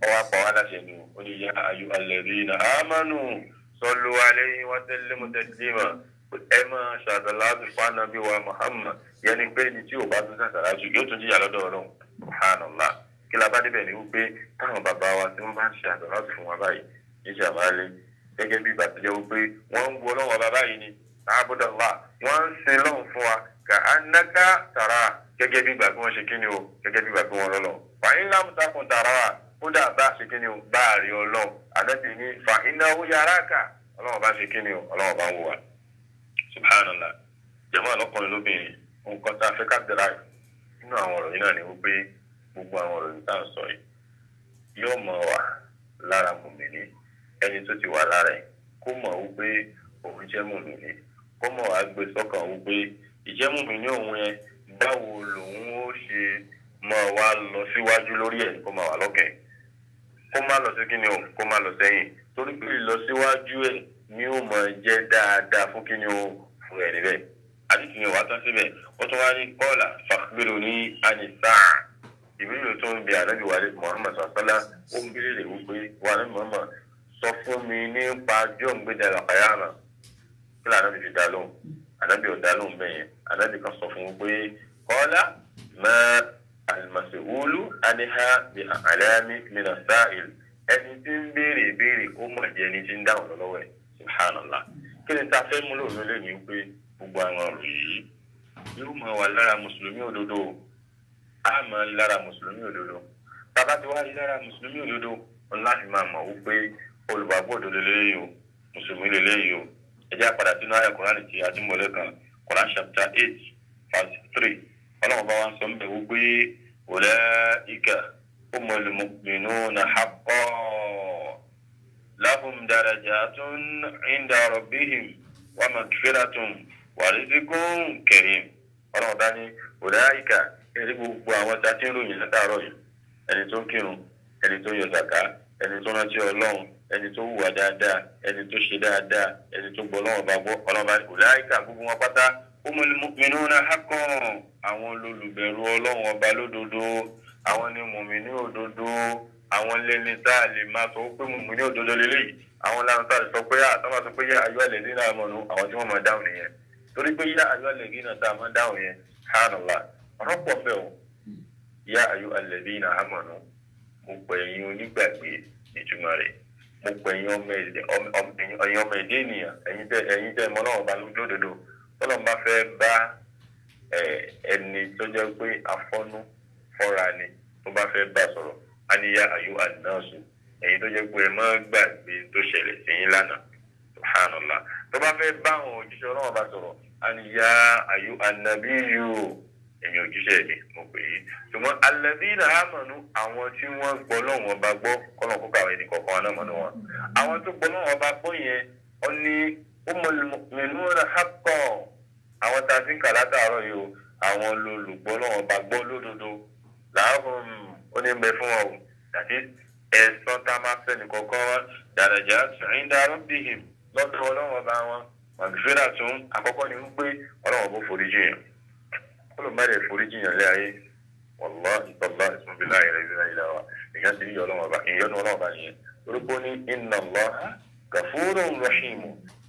ọwọ́ apá wa láṣẹ ni o ní ya ayyuhal ladhina amanu sallu alayhi wa sallimu taslima ẹ máa ṣàṣàlátù fún Ànábì wa Muhammad yẹni pé ní tí ò bá tún ṣàṣàlátù yóò tún jìyà lọ́dọ̀ Ọlọ́run subhanallah kí la bá débẹ̀ ni wípé táwọn bàbá wa tí wọ́n bá ń ṣe àṣàlátù fún wa báyìí ní ṣàmálẹ̀ gẹ́gẹ́ bí bàtà jẹ́ wípé wọ́n ń wo Ọlọ́run ọba báyìí ni àbúdàlá wọ́n ń sin lọ́hùn fún wa kà á náká tàrà gẹ́gẹ́ bí ìgbà tí wọ́n ṣe kíni o gẹ́gẹ́ bí ìgbà tí wọ́n lọ́lọ́ fàyín lámùtákùn tàrà kódà bá ṣe kíni o bá a rí Ọlọ́run ànábì ní fàyín náà ó yára kà Ọlọ́run bá ṣe kíni o Ọlọ́run bá ń wò wá subhanallah jẹ́mọ́ ọlọ́kùnrin lóbìnrin nǹkan tá a fẹ́ ká dẹ́ra nínú àwọn ọ̀rọ̀ yìí náà ni wípé gbogbo àwọn ọ̀rọ̀ yìí tá à ń sọ yìí yóò mọ̀ wá lára mùmìnì ẹni tó ti wà lára ẹ̀ kó mọ̀ wípé òun jẹ́ mùmìnì kó mọ̀ wá gbé sọ́kàn wípé ìjẹ́ mùmìnì òun yẹn báwo lòun ó ṣe máa wá lọ síwájú lórí ẹ̀ kó máa wà lọ́kẹ̀ kó má lọ sí kíni o kó má lọ sẹ́yìn torí pé ìlọsíwájú ẹ̀ ni ó máa jẹ́ dáadáa fún kíni o fún ẹ̀ níbẹ̀ àdìsí yẹn wà tán síbẹ̀ ó tún wá ní kọ́ọ̀là fàkúbèrò ní àníṣáà ìbílẹ̀ tó ń bẹ ànábì wa Muhammad sàlá ó ń bílẹ̀ lè wípé wà ní Muhammad sọ fún mi nípa john gbẹdẹ àlàkàyàmà kí lànà mi fi dá lóhùn ànábì ò dá lóhùn bẹ́ẹ̀ yẹn ànábì kan sọ fún wípé kọ́ọ̀là mọ àlùmọ̀sẹ̀wúlù àníhà bí àlẹ́mí mìíràn sáìl ẹni tí ń béèrè ìbéèrè ó mọ̀ jẹ́ ẹni tí ń dáhùn lọ́wọ́ ẹ̀ subhanallah kí ni tá a fẹ́ mú lòun lé ní pé gbogbo àwọn ọ̀rọ̀ yìí yóò máa wà lára mùsùlùmí òdodo a máa rí lára mùsùlùmí òdodo bàbá tí wàá rí lára mùsùlùmí òdodo wọn láti máa mọ̀ wípé olùgbàgbọ́ òdodo lélẹ́yìí o mùsùlùmí lélẹ́yìí o ẹ jẹ́ àpàdà sínú àyá Kùránì tí adúmọ̀lẹ́ kan Quran chapter 8 verse 3 ọlọ́run bá wa ń sọ ń bẹ̀ wípé ulaika humul mu'minuna haqqan lahum darajatun 'inda rabbihim wa maghfiratun wa rizqun karim ọlọ́run bá ní ulaika ẹni gbogbo àwọn tí a ti ń ròyìn látàárọ̀ yìí ẹni tó ń kírun ẹni tó ń yọ zàká ẹni tó rántí Ọlọ́run ẹni tó hùwà dáadáa ẹni tó ṣe dáadáa ẹni tó gbọ́ Ọlọ́run bá gbọ́ Ọlọ́run bá ulaika gbogbo wọn pátá humul mu'minuna haqqan àwọn olùbẹ̀rù Ọlọ́run ọba lódodo àwọn ni mùmínì òdodo àwọn lẹni tá a lè máa sọ pé mùmínì òdodo lélẹ́yìí àwọn làwọn tá a lè sọ pé àtàwọn sọ pé yá ayọ́ alladhina amanu àwọn tí wọ́n máa dáhùn nìyẹn torí pé yá ayọ́ alladhina tá a máa dáhùn yẹn subhanallah ọ̀rọ̀ pọ̀ bẹ́ẹ̀ o yá ayọ́ alladhina amanu mo pè yín onígbàgbé ìtumọ̀ rẹ̀ mo pè yín ọmọ ẹ̀dẹ́ ènìyàn ẹ̀yin tẹ́ mọ́ náà bá lódodo tọ́lọ́n bá fẹ́ bá ẹni tó jẹ́ pé afọ́nú fọ́ra ni tó bá fẹ́ bá sọ̀rọ̀ á ní yá ayọ́ àdínáṣù ẹ̀yin tó jẹ́ pé ẹ má gbàgbé tó ṣẹlẹ̀ sí yín lánàá subhanallah tó bá fẹ́ bá àwọn òjíṣẹ́ Ọlọ́run bá sọ̀rọ̀ á ní yá ayọ́ ànàbíyù èmi òjíṣẹ́ mi mo pè é ṣùgbọ́n alladhina amanu àwọn tí wọ́n gbọ́ lọ́wọ́ bá gbọ́ kọ́nà kó kàwé ní kọ̀ọ̀kan wọn náà mọ̀ ní wọn àwọn tó gbọ́ lọ́wọ́ bá gbọ́ yẹn wọ́n ní humul mu'minuna haqqan àwọn tá a ti ń kà látàárọ̀ yìí o àwọn olùgbọ́ lọ́wọ́ bá gbọ́ lódodo làwọn ó ní bẹ fún wọn o àti ẹ̀sán tá a máa fẹ́ nìkọ̀ọ̀kan wọn darajatun 'inda rabbihim lọ́dọ̀ Ọlọ́run bá wọn maghfiratun àkọ́kọ́ ni wípé Ọlọ́run bó forí jiyàn olùmọ̀lẹ̀ foríjìyàn lé ayé wallahi tallahi billahi la ilaha wa èèyàn ti yọ Ọlọ́run ọba ìyọnu Ọlọ́run ọba nìyẹn orúkọ ní inna Allaha ghafurun rahim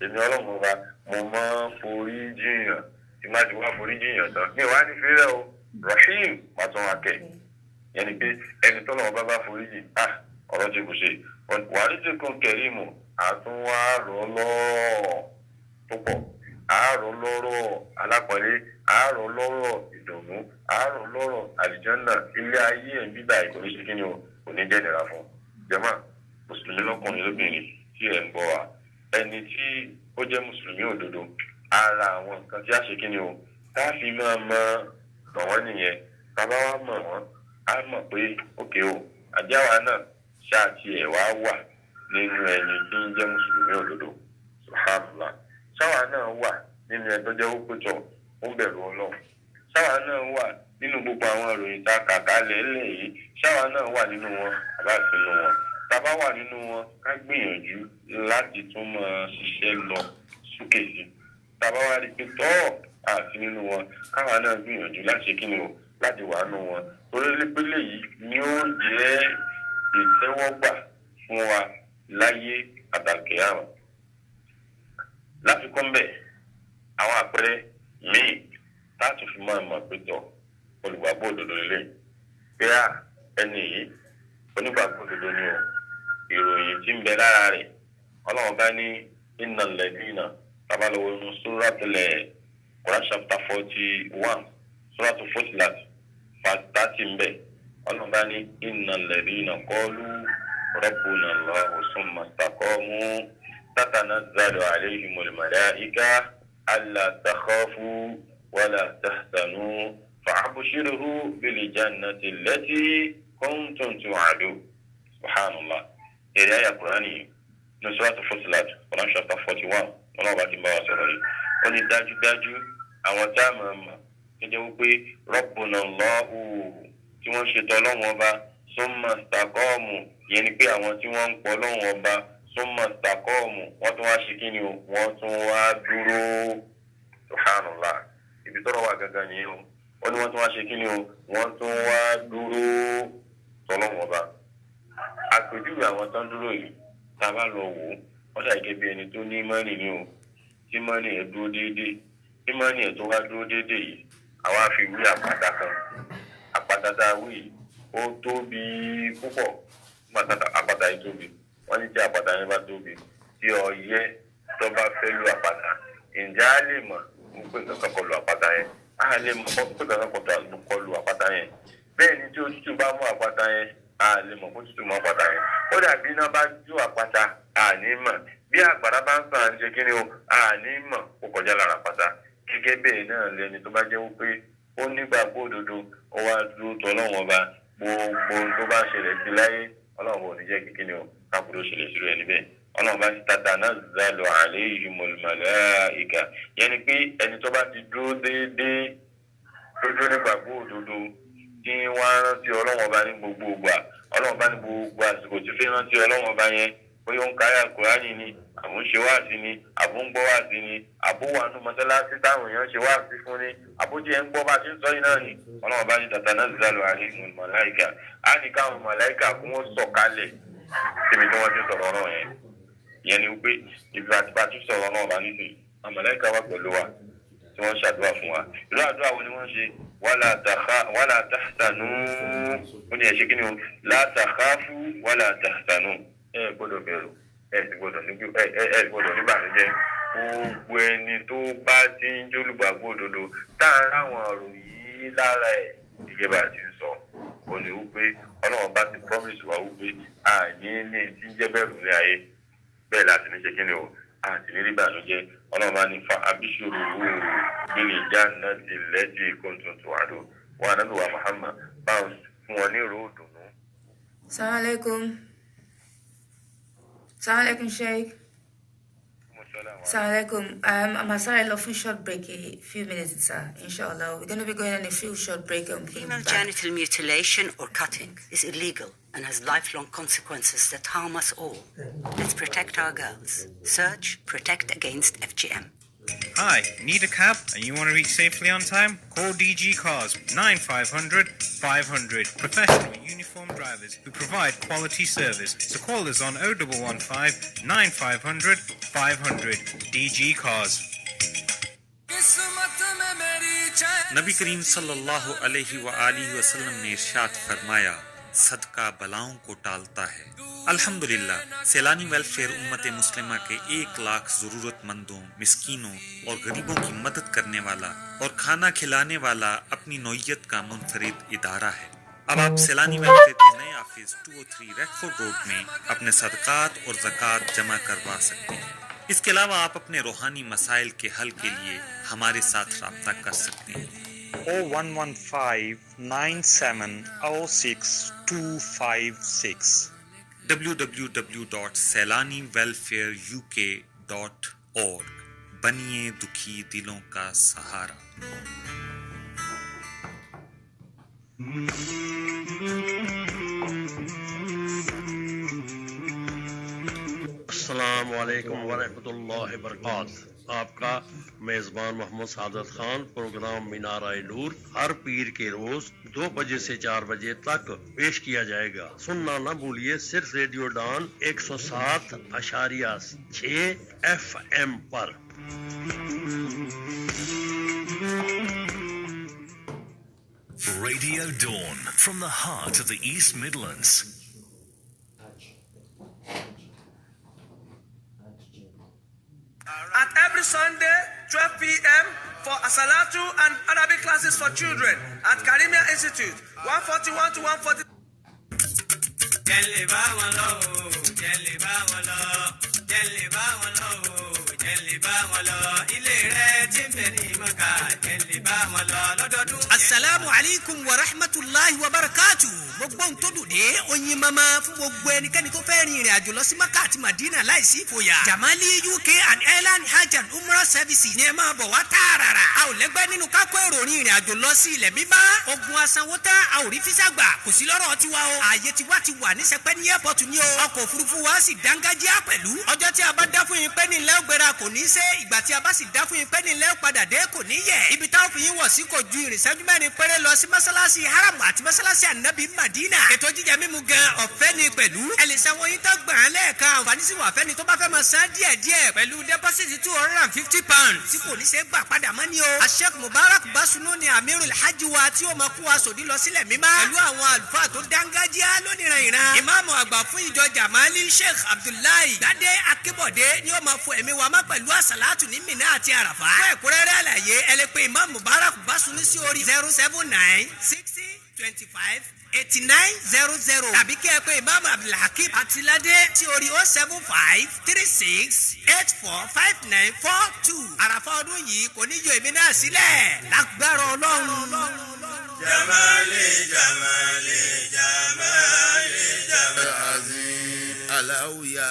èmi Ọlọ́run ọba mo máa ń foríjìyàn tí má ti wá foríjìyàn tán ní ìwà ní fílẹ̀ o rahim pàtó akẹ́ yẹn ni pé ẹni tọ́lọ́ ọba bá foríjì ọ̀rọ̀ ti kù ṣe warizqun karimu àtúnwá rọ̀ lọ́ọ̀ tó pọ̀ àárọ̀ lọ́rọ̀ alápọ̀lé àárọ̀ lọ́rọ̀ ìdùnnú àárọ̀ lọ́rọ̀ àlìjọ́nà ilé ayé ẹ̀ bíbá ìkòrí ṣe kí ni o kò ní jẹ́ nira fún jẹ́mà mùsùlùmí lọ́kùnrin lóbìnrin tí ẹ̀ ń bọ̀ wá ẹni tí ó jẹ́ mùsùlùmí òdodo ara àwọn nǹkan tí a ṣe kí ni o tá a fi máa mọ̀ wọ́n nìyẹn bàbá wa mọ̀ wọ́n á mọ̀ pé òkè o àjáwa náà ṣáà tiẹ̀ wá wà nínú ẹni tí ń jẹ́ mùsùlùmí òdodo subhanallah sáwà náà wà nínú ẹjọ́ jẹ́ ókútọ̀ ó bẹ̀rù Ọlọ́run sáwà náà wà nínú gbogbo àwọn ìròyìn tá a kà kálẹ̀ lẹ́yìn sáwà náà wà nínú wọn àbá sínú wọn tàbá wà nínú wọn ká gbìyànjú láti tún máa ṣiṣẹ́ lọ sókè sí tàbá wà rí pé tọ́ àti nínú wọn káwa náà gbìyànjú láti ṣe kíni o láti wà nínú wọn torí pé léyìí ni ó jẹ́ ìtẹ́wọ́gbà fún wa láyé àtàkè àrùn láfikún bẹ́ẹ̀ àwọn àpẹẹrẹ míì láti fi máa mọ̀ pé tọ̀ olùgbàgbọ́ òdodo lélẹ̀ pé ẹni yìí onígbàgbọ́ òdodo ni o ìròyìn tí ń bẹ lára rẹ̀ ọlọ́run bá ní innal ladina tábàlọ́wọ́ inú suratul Quran chapter 41 suratul Fussilat verse 30 ń bẹ ọlọ́run bá ní innal ladina qalu rabbuna Allahu summa istaqamu tatanazzalu alayhimul malaika alla takhafu wala tahzanu fa'abshiru bil jannati allati kuntum tu'adun. Subhanallah. Èrè àyà Kùránì ní Suratul Fussilat Quran chapter 41 ọlọ́run bá ti bá wa sọ̀rọ̀ yìí ó ní dájúdájú àwọn tá a máa mọ̀ tó jẹ́ wípé Rabbuna Allahu tí wọ́n ṣètò ọlọ́run ọba summa istaqamu ìyẹn ni pé àwọn tí wọ́n ń pọ̀ ọlọ́run ọba summa istaqamu wọ́n tún wá ṣe kí ni o wọ́n tún wá dúró. Subhanallah. Ibi tọ́rọ̀ wà gangan nìyẹn o ó ní wọ́n tún wá ṣe kí ni o wọ́n tún wá dúró tọ́lọ́run ọba. Àpèjúwe àwọn tán dúró yìí tá a bá lọ wò ó wọ́n ṣàgé bí ẹni tó ní mọ́nì ni o tí mọ́nì ẹ̀ dúró déédéé tí mọ́nì ẹ̀ tó wá dúró déédéé yìí àwa fi wí àpáta kan àpáta tá a wí yìí ó tóbi púpọ̀ àpáta yìí tóbi wọ́n ní tí àpáta yẹn bá tóbi tí ọyẹ́ tó bá fẹ́ lu àpáta ǹjẹ́ á lè mọ̀ pé nǹkan kan kọlu àpáta yẹn á lè mọ̀ pé nǹkan kan kọlu àpáta yẹn bẹ́ẹ̀ ni tí òtútù bá mú àpáta yẹn a lè mọ̀ kó tútù mọ́ àpáta yẹn ó dàbí iná bá jó àpáta àní mọ̀ bí àgbàrá bá ń sàn ṣe kí ni o àní mọ̀ ó kọjá lára àpáta gẹ́gẹ́ bẹ́ẹ̀ náà lẹni tó bá jẹ́ wípé ó nígbàgbọ́ òdodo ó wá dúró tọ́ ọlọ́run ọba gbogbo tó bá ṣẹlẹ̀ sí láyé ọlọ́run ò ní jẹ́ kí ni o káàkiri ó ṣẹlẹ̀ sí rẹ̀ níbẹ̀ ọlọ́run bá ti tatanazzalu alayhimul malaika yẹn ni pé ẹni tó bá ti dúró déédéé tó dúró nígbàgbọ́ òdodo tí wọ́n rántí ọlọ́run ọba ní gbogbo ìgbà ọlọ́run bá ní gbogbo àsìkò tí fi rántí ọlọ́run ọba yẹn bóyá ń káyà Kùránì ni àbò ń ṣe wáàsí ni àbò ń gbọ́ wáàsí ni àbò wà nù mọ́sálásí táwọn èèyàn ṣe wáàsí fún ni àbò tí ẹ̀ ń gbọ́ bá ti ń sọ yìí náà ni ọlọ́run bá ní tatanazzalu alayhimul malaika á ní káwọn màláìkà kún ó sọ̀kalẹ̀ síbi tí wọ́n ti sọ̀rọ̀ ọ̀rọ̀ yẹn ìyẹn ni wípé ibi àti bá ti sọ̀rọ̀ ọ̀rọ̀ bá nísìnyí àwọn màláìkà wà pẹ̀lú wa tí wọ́n ṣàdúrà fún wa ìlú àdúrà wo ni wọ́n ṣe wala tahzanu ó ní ẹ̀ṣẹ́ kí ni o la takhafu wala tahzanu ẹ gbọ́dọ̀ bẹ̀rù ẹ gbọ́dọ̀ níbànújẹ́ gbogbo ẹni tó bá ti ń jólùgbàgbọ́ òdodo tá à ń ráwọn ọ̀rọ̀ yìí lára ẹ̀ gẹ́gẹ́ bá ti ń sọ ó ní wípé ọlọ́run bá ti promise wa wípé àní ní ti ń jẹ́ bẹ̀rù ní ayé bẹ́ẹ̀ láti ní ṣe kí ni o àti ní rí ìbànújẹ́ ọlọ́run bá ní fa abíṣòro bil jannati allati kuntum tu'adun wa nabi wa Muhammad báwọn fún wọn ní ìró òdùnnú. Assalamu alaikum. Assalamu alaikum, Sheikh. Assalamu alaikum. I'm sorry, I'll for a short break, a few minutes, sir. Inshallah. We're going to be going on a few short break. Female genital mutilation or cutting is illegal and has lifelong consequences that harm us all. Let's protect our girls. Search Protect Against FGM. Hi, need a cab and you want to reach safely on time? Call DG Cars 9500 500. Professional uniformed drivers who provide quality service. So call us on 0115 9500 500. DG Cars. नबी करीम सल्लल्लाहु अलैहि व आलिहि वसल्लम ने इरशाद फरमाया सदका बलाओं को टालता है। अल्हम्दुलिल्लाह सैलानी वेलफेयर उम्मत मुस्लिमा के 1 लाख जरूरतमंदों, मिस्कीनों और गरीबों की मदद करने वाला और खाना खिलाने वाला अपनी नौइयत का मुनफरिद इदारा है। अब आप सैलानी वेलफेयर के नए ऑफिस 203 रेडफोर्ड रोड में अपने सदकात और ज़कात जमा करवा सकते हैं। इसके अलावा आप अपने रूहानी मसाइल के हल के लिए हमारे साथ राब्ता कर सकते हैं। 01159706256 www.sailaniwelfareuk.org बनिए दुखी दिलों का सहारा। अस्सलाम वालेकुम वरहमतुल्लाहि वबरकातुहू। आपका मेज़बान मोहम्मद सादत खान प्रोग्राम मीनार-ए नूर हर पीर के रोज 2 बजे से 4 बजे तक पेश किया जाएगा। सुनना न भूलिए, सिर्फ रेडियो डॉन 107.6 FM पर। Radio Dawn from the heart of the East Midlands. At every Sunday, 12 p.m. for Asalatu and Arabic classes for children at Karimia Institute, 141 to 140. Assalamu alaikum wa rahmatullahi wa barakatuh. Gbogbo n tó dùde oyin mama fún gbogbo ẹnikẹ́ni tó fẹ́ rin ìrìn àjò lọ sí Maka àti Madina láìsí ìfòyà. Jamali UK and Airline Hajj and Umrah Services ní ẹ máa bọ̀ wá tààràrà. A ò lẹ́gbẹ́ nínú kákó èrò rin ìrìn àjò lọ sí ilẹ̀ mímọ́. Ogun asanwó tán a ò rí físà gbà. Kò sí lọ́rọ̀ tiwa o. Ààyè tiwa ti wà ní sẹpẹ́ ní airport ni o. Ọkọ̀ òfurufú wa sì dángájíá pẹ̀lú. Ọjọ́ tí a bá dá fún yín pé ní ilẹ̀ ògbéra kò ní ṣe. Ìgbà tí a bá sì dá fún yín pé ní ilẹ̀ òpadà dé kò ní yẹ̀. Ibi táwọn fi yín wọ̀ sí kò ju ìrìnsẹ́jú mẹ́rin péré lọ sí mọ́sálásí haram àti mọ́sálásí ànábì Madina. Ètò jíjẹ mímu gan ọ̀fẹ́ ni pẹ̀lú. Ẹ lè sanwó yín tó gbà án lẹ́ẹ̀kan. Àǹfààní sì wà fẹ́ni tó bá fẹ́ máa san díẹ̀díẹ̀ pẹ̀lú dẹ́pọ́sìtì £250 tí kò ní ṣe gbà padà mọ́ ni o. Sheikh Mubarak Basunu ni Amirul Hajj wa tí ó máa kó wa sòdí lọ sílẹ̀ mímọ́. Pẹ̀lú àwọn àlùfáà tó dángájíá lóníran ìran. Ìmáàmù àgbà fún ìjọ Jamali Sheikh Abdullahi Gbadé Akébọ̀dé ni ó máa fọ ẹ̀mí wa mọ́ pẹ̀lú àsàlátù ní Mínà àti Àràfá. Fún ẹ̀kúnrẹ́rẹ́ àlàyé ẹ lè pe Ìmáàmù Mubarak Basunu sí orí 079 60 25 8900 tàbí kí ẹ pé Imam Abdulhakeem Atilade tí orí 075 36 84 5942. Àràfà ọdún yìí kò ní yọ èmi náà sílẹ̀ lágbára Ọlọ́run. Jamali Jamali Jamali Jamali Alawuya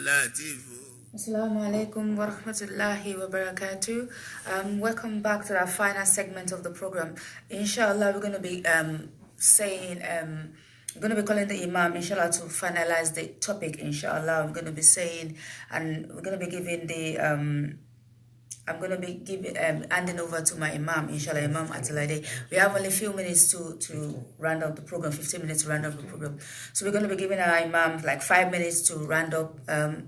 Latifu. Assalamu alaikum wa rahmatullahi wa barakatuh. Welcome back to our final segment of the program. Inshallah, we're going to be we're going to be calling the Imam, inshallah, to finalize the topic, inshallah. I'm going to be saying, and we're going to be giving the, I'm going to be handing over to my Imam, inshallah, Imam Atilade. We have only a few minutes to round up the program, 15 minutes to round up the program. So we're going to be giving our Imam like 5 minutes to round up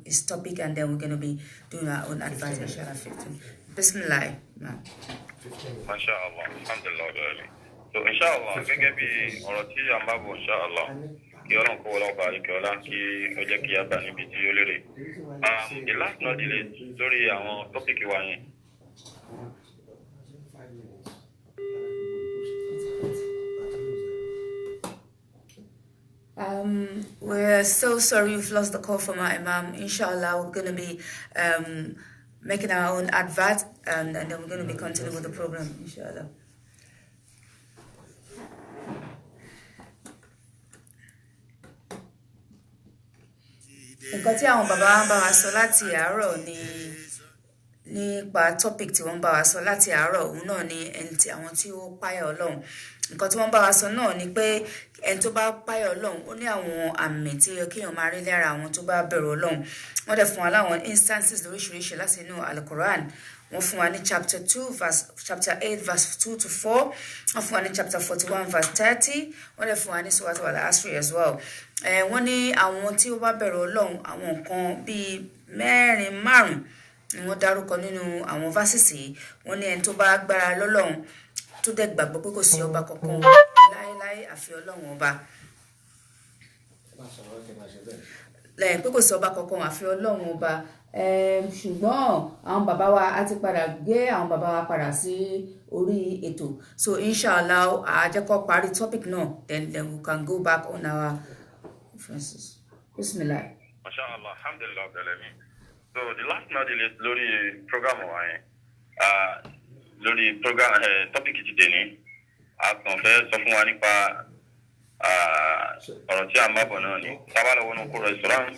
his topic, and then we're going to be doing our own advice, inshallah, 15. Bismillah, Imam. MashaAllah, alhamdulillah. So inshallah, gẹ́gẹ́ bí ọ̀rọ̀ tí a máa bọ̀ inshallah, kí Ọlọ́run kó wọlé ọba àríkẹ́ọ́lá kí ó jẹ́ kí a bá níbi tí ó lérè. The last not delay lórí àwọn tọ́pìkì wa yẹn. We're so sorry we've lost the call from our Imam. Inshallah, we're going to be making our own advert, and then we're going to be continuing with the program, inshallah. Nǹkan tí àwọn bàbá wa ń bá wa sọ láti àárọ̀ ni nípa topic tí wọ́n ń bá wa sọ láti àárọ̀ òun náà ni ẹni tí àwọn tí ó páyà Ọlọ́run. Nǹkan tí wọ́n bá wa sọ náà ni pé ẹni tó bá páyà Ọlọ́run ó ní àwọn àmì tí kéèyàn máa rí lára àwọn tó bá bẹ̀rù Ọlọ́run. Wọ́n dẹ̀ fún wa láwọn instances lóríṣiríṣi láti inú Al-Quran. Wọ́n fún wa ní chapter 8 verse 2 to 4. Wọ́n fún wa ní chapter 41 verse 30. Wọ́n dẹ̀ fún wa ní Surah Al-Asr as well. Wọ́n ní àwọn tí ó bá bẹ̀rù Ọlọ́run àwọn nǹkan bíi 4-5 ni wọ́n dárúkọ nínú àwọn verses yìí. Wọ́n ní ẹni tó bá gbára lọ́lọ́run tó dẹ̀ gbàgbọ́ pé kò sí ọba kankan láéláé àfi Ọlọ́run ọba. Lẹ́yìn pé kò sí ọba kankan àfi Ọlọ́run ọba. Ṣùgbọ́n àwọn bàbá wa á ti padà gbé àwọn bàbá wa padà sí orí ètò. So inshallah àjẹkọ́ parí topic náà, then we can go back on our references. Bismillah. MashaAllah, alhamdulillah, alamin. So the last note is lórí program wa yẹn. Lórí program topic ti tèmi, a kàn fẹ́ sọ fún wa nípa ọ̀rọ̀ tí a máa bọ̀ náà ni. Sábàlá wọnú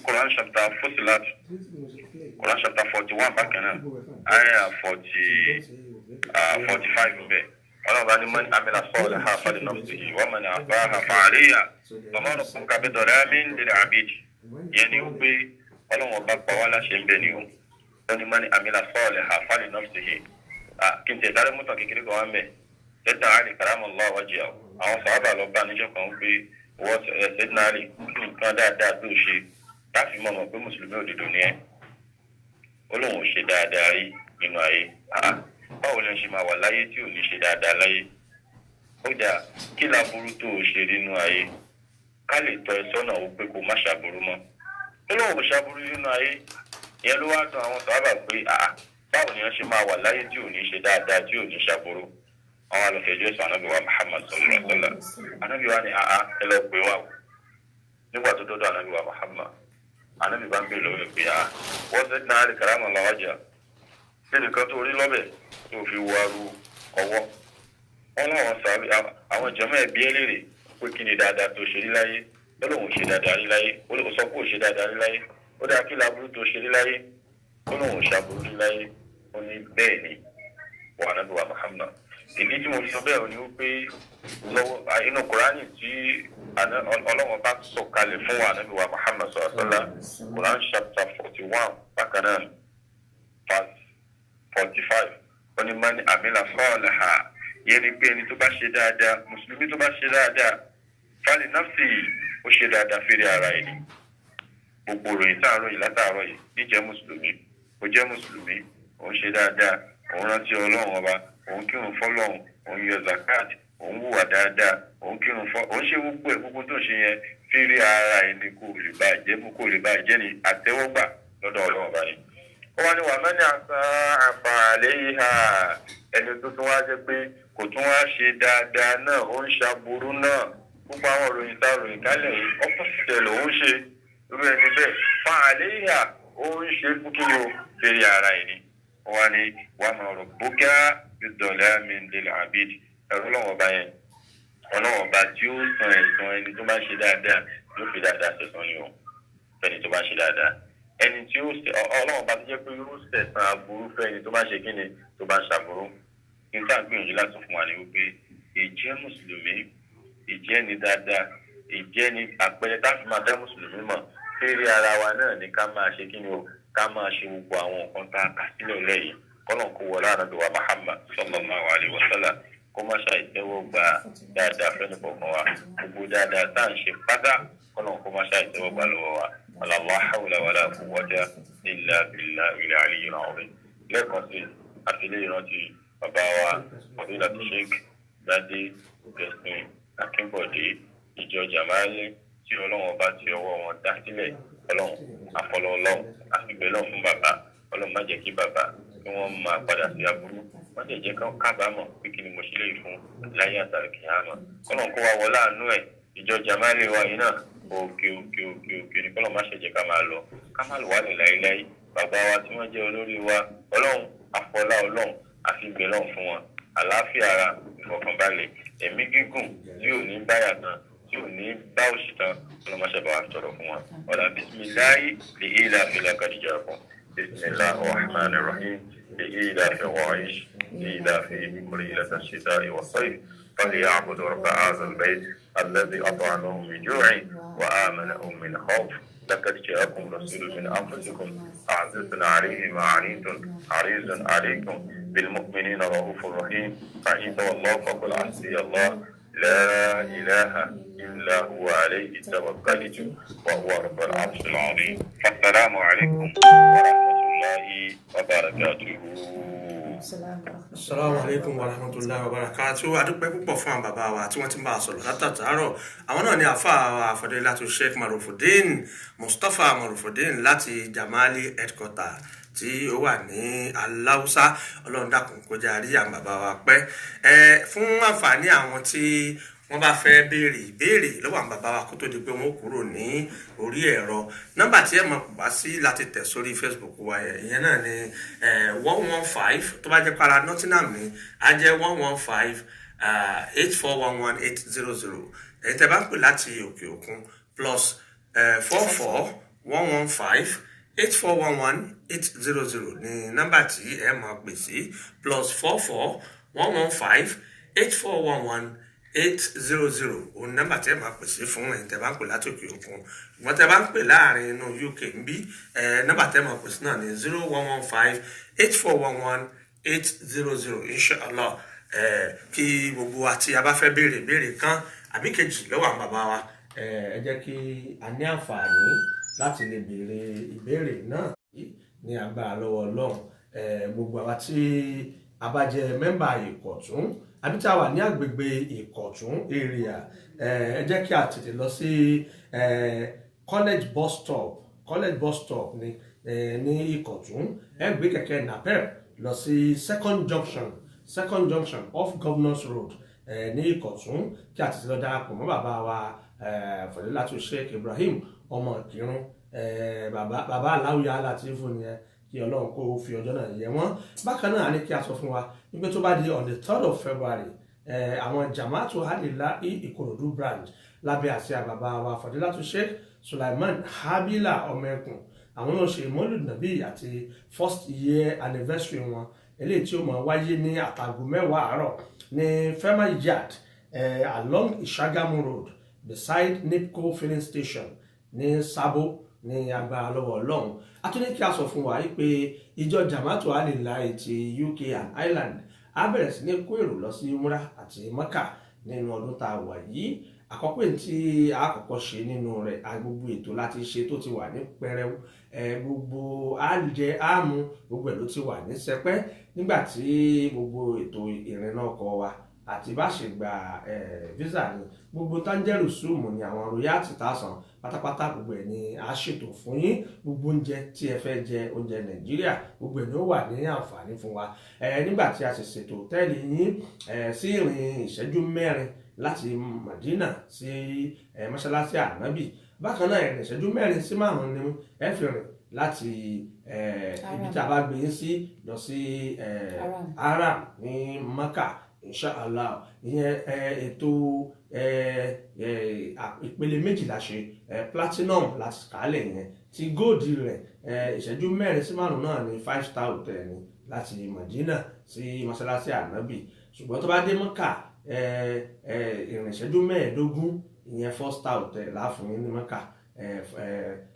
Quran chapter Fussilat, Quran chapter 41 bákan náà, ayah 45 bẹ́ẹ̀. Ọlọ́run ní man amila salihan falinafsihi wa man asa'a fa'alayha wa ma rabbuka bidhallamin lil 'abid. Yẹn ni wípé ọlọ́run ọba pa wá láṣẹ ń bẹ̀ ni o wọ́n ní mọ́ni amila saliha fali nafsihi kí n tẹ̀ sáré mọ́tàn kékeré kan wá mẹ́ sẹ́dínà àlì karamallahu wajhahu àwọn sàhábà lọ bá níjọ́ kan pé wọ́n sẹ́dínà àlì nǹkan dáadáa tó ṣe láti mọ̀ pé mùsùlùmí òdodo ni ẹ́ ó lóun ò ṣe dáadáa rí nínú ayé báwo lè ṣe máa wà láyé tí ò ní ṣe dáadáa láyé ó dà kí láburú tó o ṣe nínú ayé ká lè tọ́ ẹ sọ́nà ó pé kó má ṣàbùrú mọ́ ó lóun ò ṣàbùrú nínú ayé ìyẹn ló wá dùn àwọn sàhábà pé báwo ni wọ́n ṣe máa wà láyé tí ò ní ṣe dáadáa tí ò ní ṣàbùrú àwọn alọ́fẹ̀ẹ́jọ́ sọ anábì wa Muhammad sallallahu alaihi wasallam anábì wa ni ẹ lọ pé wà wò nígbà tó dọ́dọ̀ anábì wa Muhammad anábì bá ń bèèrè lórí pé wọ́n ṣe náà lè kàrámà lọ́wọ́jà lẹ́nu kan tó rí lọ́bẹ̀ tó fi wo aru ọwọ́ wọn láwọn sàbí àwọn ìjọba ẹ̀bí ẹlẹ́rẹ̀ pé kí ni dáadáa tó ṣe rí láyé lọ́lọ́hùn ṣe dáadáa rí láyé ó lè sọ pé ò ṣe dáadáa rí láyé ó dáa kí láburú tó ṣe rí láyé lọ́lọ́hùn ṣàbúrú rí láyé ó ní bẹ́ẹ̀ ni wà nábì wa Muhammad ìdí tí mo fi sọ bẹ́ẹ̀ ni wípé lọ́wọ́ inú Kùránì tí ọlọ́wọ́n bá sọ kalẹ̀ fún wa nábì wa Muhammad sallallahu alaihi wasallam Quran chapter 41 bákan náà verse 45 wọ́n ní mani amila saliha yẹn ni pé ẹni tó bá ṣe dáadáa mùsùlùmí tó bá ṣe dáadáa fali nafsi ó ṣe dáadáa fèrè ara ẹni gbogbo ròyìn táàrọ̀ yìí látàárọ̀ yìí níjẹ́ mùsùlùmí ó jẹ́ mùsùlùmí òun ṣe dáadáa òun rántí ọlọ́run ọba òun kírun fọ́lọ́run òun yọ zakat òun hùwà dáadáa òun kírun òun ṣe gbogbo tó ṣe yẹn fèrè ara ẹni kò lè bá jẹ́ ní àtẹ́wọ́gbà lọ́dọ̀ ọlọ́run ọba yìí ó wá ní wà mẹ́ni àǹfààní yìí ẹni tó tún wá jẹ́ pé kò tún wá ṣe dáadáa náà ó ń ṣàbùrú náà gbogbo àwọn òròyìn tá ròyìn kálẹ̀ yìí ọ́pọ̀sìtẹ̀ lòún ṣe irú ẹni bẹ́ẹ̀ fa àléyà ó ń ṣe fún kí ni o fèrè ara ẹni ó wá ní wà máa rọ̀ bókẹ́ ìdọ̀lẹ́ mi lè àbídì ẹ̀rọ lọ́wọ́ bá yẹn ọlọ́wọ́ bá tí ó san ẹ̀san ẹni tó bá ṣe dáadáa yóò fi dáadáa ṣẹ̀san ni o ẹni tó bá ṣe dáadáa ẹni tí ọlọ́wọ́ bá ti jẹ́ pé yóò ṣẹ̀san aburú fẹ́ ẹni tó bá ṣe kí ni tó bá ṣàbúrú nígbà gbìyànjú láti fún wa ní wípé ìjẹ́ mùsùlùmí ìjẹ́ ni dáadáa ìjẹ́ ni àpẹẹrẹ táfi máa dá mùsùlùmí mọ̀ fèrè ara wa náà ni ká máa ṣe kí ni o ká máa ṣe gbogbo àwọn nǹkan tá a kà sílẹ̀ lẹ́yìn kọ́lọ́n kó wọlé ànábì wa Muhammad sallallahu alaihi wasallam kó má ṣàì tẹ́wọ́ gba dáadáa fẹ́ni kọ̀ọ̀kan wa gbogbo dáadáa tá à ń ṣe pátá kọ́lọ́n kó má ṣàì tẹ́wọ́ gbà lọ́wọ́ wa la hawla wala quwwata illa billahi al-aliyyil azim lẹ́ẹ̀kan sí àfilẹ́ ìrántí bàbá wa fadilatu Sheikh Gbadé Blessing Akínbọ̀dé ìjọ Jamali tí ọlọ́run bá ti ọwọ́ wọn dá sílẹ̀ ọlọ́run àfọlọ́ ọlọ́run àfìgbẹ́ náà fún bàbá ọlọ́run má jẹ́ kí bàbá kí wọ́n máa padà sí aburú wọ́n jẹ́ jẹ́ kán kábàámọ̀ pé kí ni mo ṣe léyìí fún láyé àtàrí kìíyàmọ̀ ọlọ́run kó wa wọ láàánú ẹ̀ ìjọ Jamali wa yìí náà òkè ní kọ́lọ̀ má ṣe jẹ́ ká máa lọ wálẹ̀ láéláé bàbá wa tí wọ́n jẹ́ olórí wa ọlọ́run àfọlá ọlọ́run àfìgbẹ́ náà fún wọn àlàáfíà ara ìfọ̀kànbalẹ̀ ẹ̀mí gígùn tí ò ní báyà tán tí ò ní bá òṣì tán ọlọ́mọṣẹ́ bá wa sọ̀rọ̀ fún wọn ọ̀là bisimilayi lè ilà fìlà kàdíjà fún bisimilahi rahman rahim lè ilà fi wáyé lè ilà fi kúrò ilà tàṣítà ìwọ̀sọ́yì فليعبدوا رب هذا البيت الذي أطعمهم من جوع وآمنهم من خوف لقد جاءكم رسول من أنفسكم عزيز عليه ما عنيتم حريص عليكم بالمؤمنين رؤوف رحيم فإن تولوا فقل حسبي الله لا إله إلا هو عليه توكلت وهو رب العرش العظيم فالسلام عليكم ورحمة الله وبركاته. Assalamu alaikum wa rahmatullahi wa barakatuh. Adúpẹ́ púpọ̀ fún àwọn bàbá wa tí wọ́n ti ń bá a sọ̀rọ̀ látàtàárọ̀. Àwọn náà ni àfáà Fadilatu Sheikh Marufudeen Mustapha Marufudeen láti Jamali headquarter tí ó wà ní Aláùsá. Ọlọ́run dákun kó jẹ́ àrí àwọn bàbá wa pẹ́. Fún àǹfààní àwọn tí wọ́n bá fẹ́ béèrè ìbéèrè lọ́wọ́ àwọn bàbá wa kó tó di pé wọ́n kúrò ní orí ẹ̀rọ nọ́mbà tí ẹ máa wá sí láti tẹ̀ sórí Facebook wa ìyẹn náà ni 115 tó bá jẹ́ para Nottingham ni á jẹ́ 115 8411800 èyí tẹ́ bá ń pè láti òkè òkun plus 44 115 8411800 ní nọ́mbà tí ẹ máa pè sí plus 44 115 8411 800 òun nọ́mbà tẹ́ máa pè sí fún ẹ̀yin tẹ́ bá ń pè látòkè òkun ìwọ́n tẹ́ bá ń pè láàrin inú UK ń bí nọ́mbà tẹ́ máa pè sí náà ní 0115-8411-800 inshallah kí gbogbo àti a bá fẹ́ béèrè kan àbí kejì lọ́wọ́ àwọn bàbá wa ẹ jẹ́ kí a ní àǹfààní láti lè béèrè ìbéèrè náà ní agbára lọ́wọ́ Ọlọ́run gbogbo àwa tí a bá jẹ́ mẹ́mbà Ìkọ̀tún àbí tí a wà ní agbègbè Ìkọ̀tún area ẹ jẹ́ kí a tètè lọ sí college bus stop ní Ìkọ̀tún ẹ gbé kẹ̀kẹ́ napep lọ sí second junction off Governors Road ní Ìkọ̀tún kí a tètè lọ darapọ̀ mọ́ bàbá wa Fadilatu Sheikh Ibrahim ọmọ Ìkírun bàbá aláwìyá Latifu ni kí Ọlọ́run kó fi ọjọ́ náà yẹ wọ́n bákan náà ní kí a sọ fún wa wípé tó bá di on the 3rd of February àwọn Jama'atu Halillahi Ìkòròdú branch lábẹ́ àsíá bàbá wa Fadilatu Sheikh Sulaiman Habila Ọmọẹkùn àwọn yóò ṣe Maulid Nabi àti first year anniversary wọn eléyìí tí ó máa wáyé ní àtàgò 10 àárọ̀ ní Fema Yard along Ishagamu Road beside Nipco filling station ní Sabo ní agbára lọ́wọ́ Ọlọ́run a tún ní kí a sọ fún wa pé ìjọ Jama'atu Halillahi ti UK and Ireland á bẹ̀rẹ̀ sí ní kó èrò lọ sí Umrah àti Mecca nínú ọdún tá a wà yìí àkọ́kọ́ tí a kọ́kọ́ ṣe nínú rẹ̀ gbogbo ètò láti ṣe tó ti wà ní pẹrẹu gbogbo àjẹ àmú gbogbo ẹ̀ ló ti wà ní sẹpẹ́ nígbà tí gbogbo ètò ìrìnnà ọkọ̀ wa àti bá ṣe gba visa ni gbogbo táńjẹ́rù súùmù ni àwọn royalty tásán pátápátá gbogbo ẹ̀ ni a ṣètò fún yín gbogbo oúnjẹ tí ẹ fẹ́ jẹ oúnjẹ Nàìjíríà gbogbo ẹ̀ ni ó wà ní àǹfààní fún wa nígbà tí a sì ṣètò hòtẹ́ẹ̀lì yín sí ìrìn ìṣẹ́jú 4 láti Madina sí mọ́ṣáláṣí Ànábì bákan náà ìrìn ìṣẹ́jú 4 sí 5 ni ẹ fi rìn láti ibi tí a bá gbé yín sí lọ sí Haram ní Mecca inshallah ìyẹn ètò ìpele 2 la ṣe platinum láti kálẹ̀ yẹn ti gold rẹ̀ ìṣẹ́jú 4 sí 5 náà ni 5-star hotel ni láti Madina sí mọ́ṣáláṣí Ànábì ṣùgbọ́n tó bá dé Mecca ìrìn ìṣẹ́jú 15 ìyẹn 4-star hotel láàfún yín ní Mecca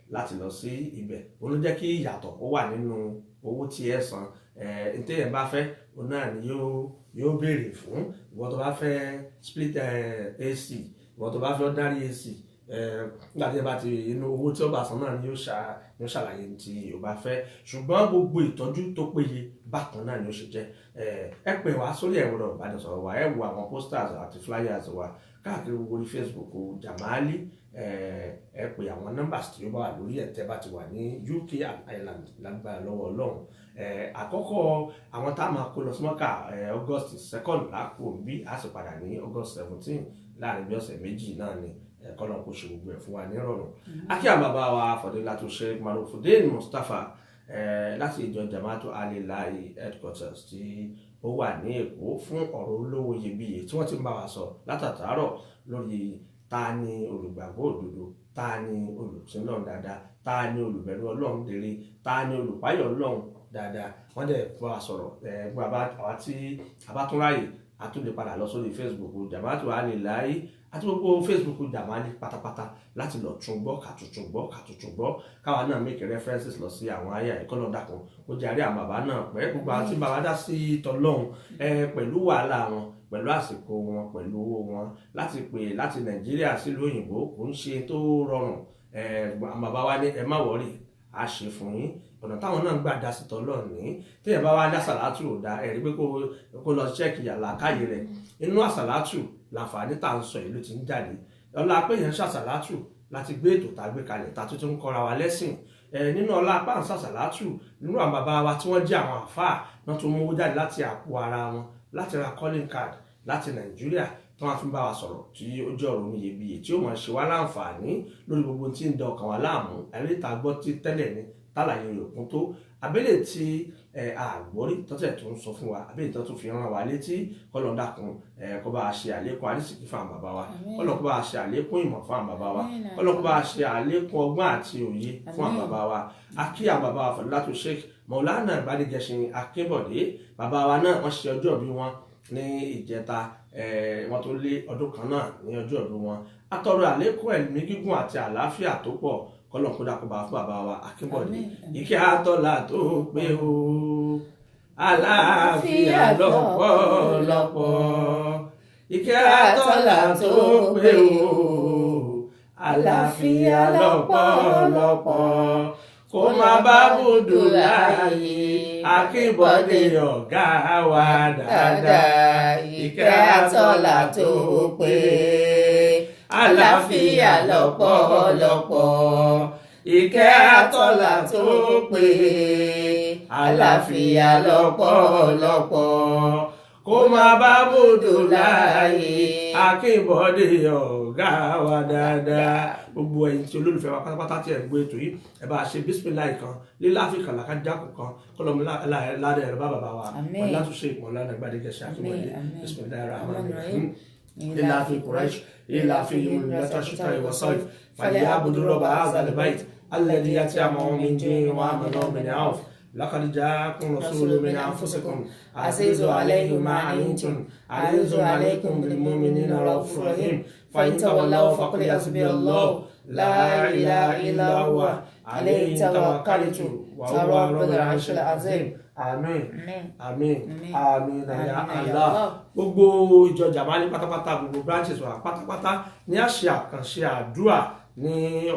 láti lọ sí ibẹ̀ ó ló jẹ́ kí ìyàtọ̀ ó wà nínú owó tí ẹ san ntẹ́yẹ̀ bá fẹ́ òun náà ni yóò béèrè fún ìwọ tó bá fẹ́ split AC ìwọ tó bá fẹ́ dárí AC nígbà tí ẹ bá ti inú owó tí ó bá san náà ni yóò ṣàlàyé tí o bá fẹ́ ṣùgbọ́n gbogbo ìtọ́jú tó péye bákan náà ni ó ṣe jẹ́ ẹ pè wá sórí ẹ̀rọ ìbánisọ̀rọ̀ wa ẹ wo àwọn posters àti flyers wa káàkiri gbogbo orí Facebook Jamali ẹ pè àwọn numbers tí ó bá wà lórí ẹ̀ tẹ́ bá ti wà ní UK and Ireland lágbára lọ́wọ́ Ọlọ́run àkọ́kọ́ àwọn tá a máa kó lọ sí Mọ́kà August 2nd lápò bí a sì padà ní August 17 láàrin bí ọ̀sẹ̀ méjì náà ni kọ́nà kó ṣe gbogbo ẹ̀ fún wa ní ìrọ̀rùn akí àwọn bàbá wa Fadilatu Sheikh Marufudin Mustapha láti ìjọ Jama'atu Halillahi headquarters tí ó wà ní Èkó fún ọ̀rọ̀ olówó iyebíye tí wọ́n ti ń bá wa sọ látàtàárọ̀ lórí ta ni olùgbàgbọ́ òdodo ta ni olùsìn Ọlọ́run dáadáa ta ni olùbẹ̀rù Ọlọ́run dèrè ta ni olùpáyọ̀ Ọlọ́run dáadáa wọ́n dẹ̀ bá wa sọ̀rọ̀ àwa tí a bá tún ráyè a tún lè padà lọ sórí Facebook Jama'atu Halillahi àti gbogbo Facebook Jamali pátápátá láti lọ tún gbọ́ kàtútún gbọ́ káwa náà make references lọ sí àwọn àyà ìkọlọ dàkún ó jàre àwọn bàbá náà pẹ́ gbogbo àti bàbá dá sí tọlọ́hun pẹ̀lú wàhálà wọn pẹ̀lú àsìkò wọn pẹ̀lú owó wọn láti pè láti Nàìjíríà sílùú òyìnbó kò ń ṣe tó rọrùn àwọn bàbá wa ní ẹ má wọrí a ṣe fún yín ọ̀nà táwọn náà ń gbà dá sí tọlọ́hun ní téèyàn bá wá dá sàlátù ò dá ẹ̀rí pé kó lọ ṣẹ́ẹ̀kì yàrá káyé rẹ̀ inú àsàlátù láǹfààní tá à ń sọ ìlú ti ń jáde ọlá apẹ́yẹn ṣàṣàlátù láti gbé ètò tá a gbé kalẹ̀ tá a tuntun ń kọ́ra wa lẹ́sìn nínú ọlá apá ń ṣàṣàlátù nínú àwọn bàbá wa tí wọ́n jẹ́ àwọn àfáà náà tó mówó jáde láti àpò ara wọn láti ra calling card láti Nàìjíríà tí wọ́n fi ń bá wa sọ̀rọ̀ tí ó jẹ́ ọ̀rọ̀ oníyebíye tí ó máa ṣe wá láǹfààní lórí gbogbo tí ń da ọkàn wa láàmú ẹ̀ríta gbọ́ tí tẹ́lẹ̀ ní tálàyé òkun tó abẹ́lẹ̀ tí àgbọ́rí tọ́tẹ̀ tó ń sọ fún wa abẹ́lẹ̀ tó tún fi rán wa létí kọ́lọ̀ dákun kó bá a ṣe àlékún àrísìkí fún àwọn bàbá wa kọ́lọ̀ kó bá a ṣe àlékún ìmọ̀ fún àwọn bàbá wa kọ́lọ̀ kó bá a ṣe àlékún ọgbọ́n àti òye fún àwọn bàbá wa akí àwọn bàbá wa Fadilatu Sheikh Maulana Gbádégẹṣin Akínbọ̀dé bàbá wa náà wọ́n ṣe ọjọ́ bí wọn ní ìjẹta wọn tó lé ọdún kan náà ní ọjọ́ ọdún wọn atọrọ àlékún ẹ̀mí gígùn àti àlàáfíà tó pọ̀ kọ́lọ̀ kó dàkú bá fún bàbá wa Akínbọ̀dé ìkẹ́ àtọ́là tó pé o àlàáfíà lọ́pọ̀lọpọ̀ ìkẹ́ àtọ́là tó pé o àlàáfíà lọ́pọ̀lọpọ̀ kó má bá bùdù láàyè Akínbọ̀dé ọ̀gá wa dáadáa ìkẹ́ àtọ́là tó pé àlàáfíà lọ́pọ̀lọpọ̀ ìkẹ́ àtọ́là tó pé àlàáfíà lọ́pọ̀lọpọ̀ kó má bá bùdù láàyè Akínbọ̀dé ọ̀gá wa dáadáa gbogbo ẹ̀yin tí olólùfẹ́ wa pátápátá tí ẹ̀ ń gbé ètò yìí ẹ bá ṣe bísímìláì kan lílá áfíríkà làkàjákù kan kọlọmù ládẹ ẹ̀rọ bá bàbá wa wọn látúnṣe ìpọn lánà Gbádégẹṣin Akínbọ̀dé bísímìláì rahman rahim lílá fi Quraysh lílá fi yumulata shita iwasayf falyabudu rabba hadha albayt alladhi at'amahum min ju'in wa amanahum min khawf لقد جاءكم رسول من أنفسكم عزيز عليه ما عنتم حريص عليكم بالمؤمنين رؤوف رحيم فإن تولوا فقل حسبي الله لا إله إلا هو عليه توكلت وهو رب العرش العظيم àmín àmín àmín ya Allah gbogbo ìjọ Jamali pátápátá gbogbo branches wa pátápátá ní a ṣe àkànṣe àdúrà ní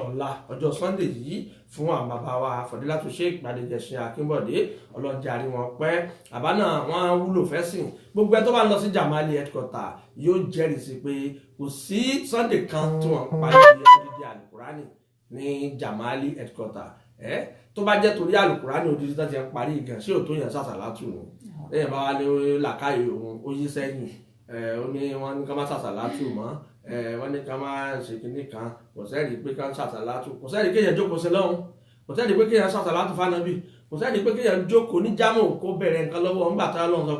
ọ̀la ọjọ́ Sunday yìí fún àwọn bàbá wa Fọdílátù Sheikh Gbádégẹṣin Akínbọ̀dé ọlọ́jàrí wọn pẹ́ àbá náà wọ́n wúlò fẹ́ sìn gbogbo ẹ tó bá ń lọ sí Jamali headquarter yóò jẹ́rìí sí pé kò sí Sunday kan tí wọ́n ń parí odidi alukurani ní Jamali headquarter tó bá jẹ́ torí alukurani odidi tó ti ń parí gan ṣé ò tó yẹn sàṣàlátù ni lẹ́yìn bá wà lé làkàyè òun ó yí sẹ́yìn ó ní wọ́n ní ká má sàṣàlátù mọ́ wọ́n ní ká máa ṣe kínní kan kò sẹ́ẹ̀rì pé ká ń ṣàṣàlátù kò sẹ́ẹ̀rì kéèyàn jókòó sí lọ́hùn kò sẹ́ẹ̀rì pé kéèyàn ṣàṣàlátù fánábì kò sẹ́ẹ̀rì pé kéèyàn jókòó ní jámù kó bẹ̀rẹ̀ nǹkan lọ́wọ́ ńgbà tá a lọ́hùn sọ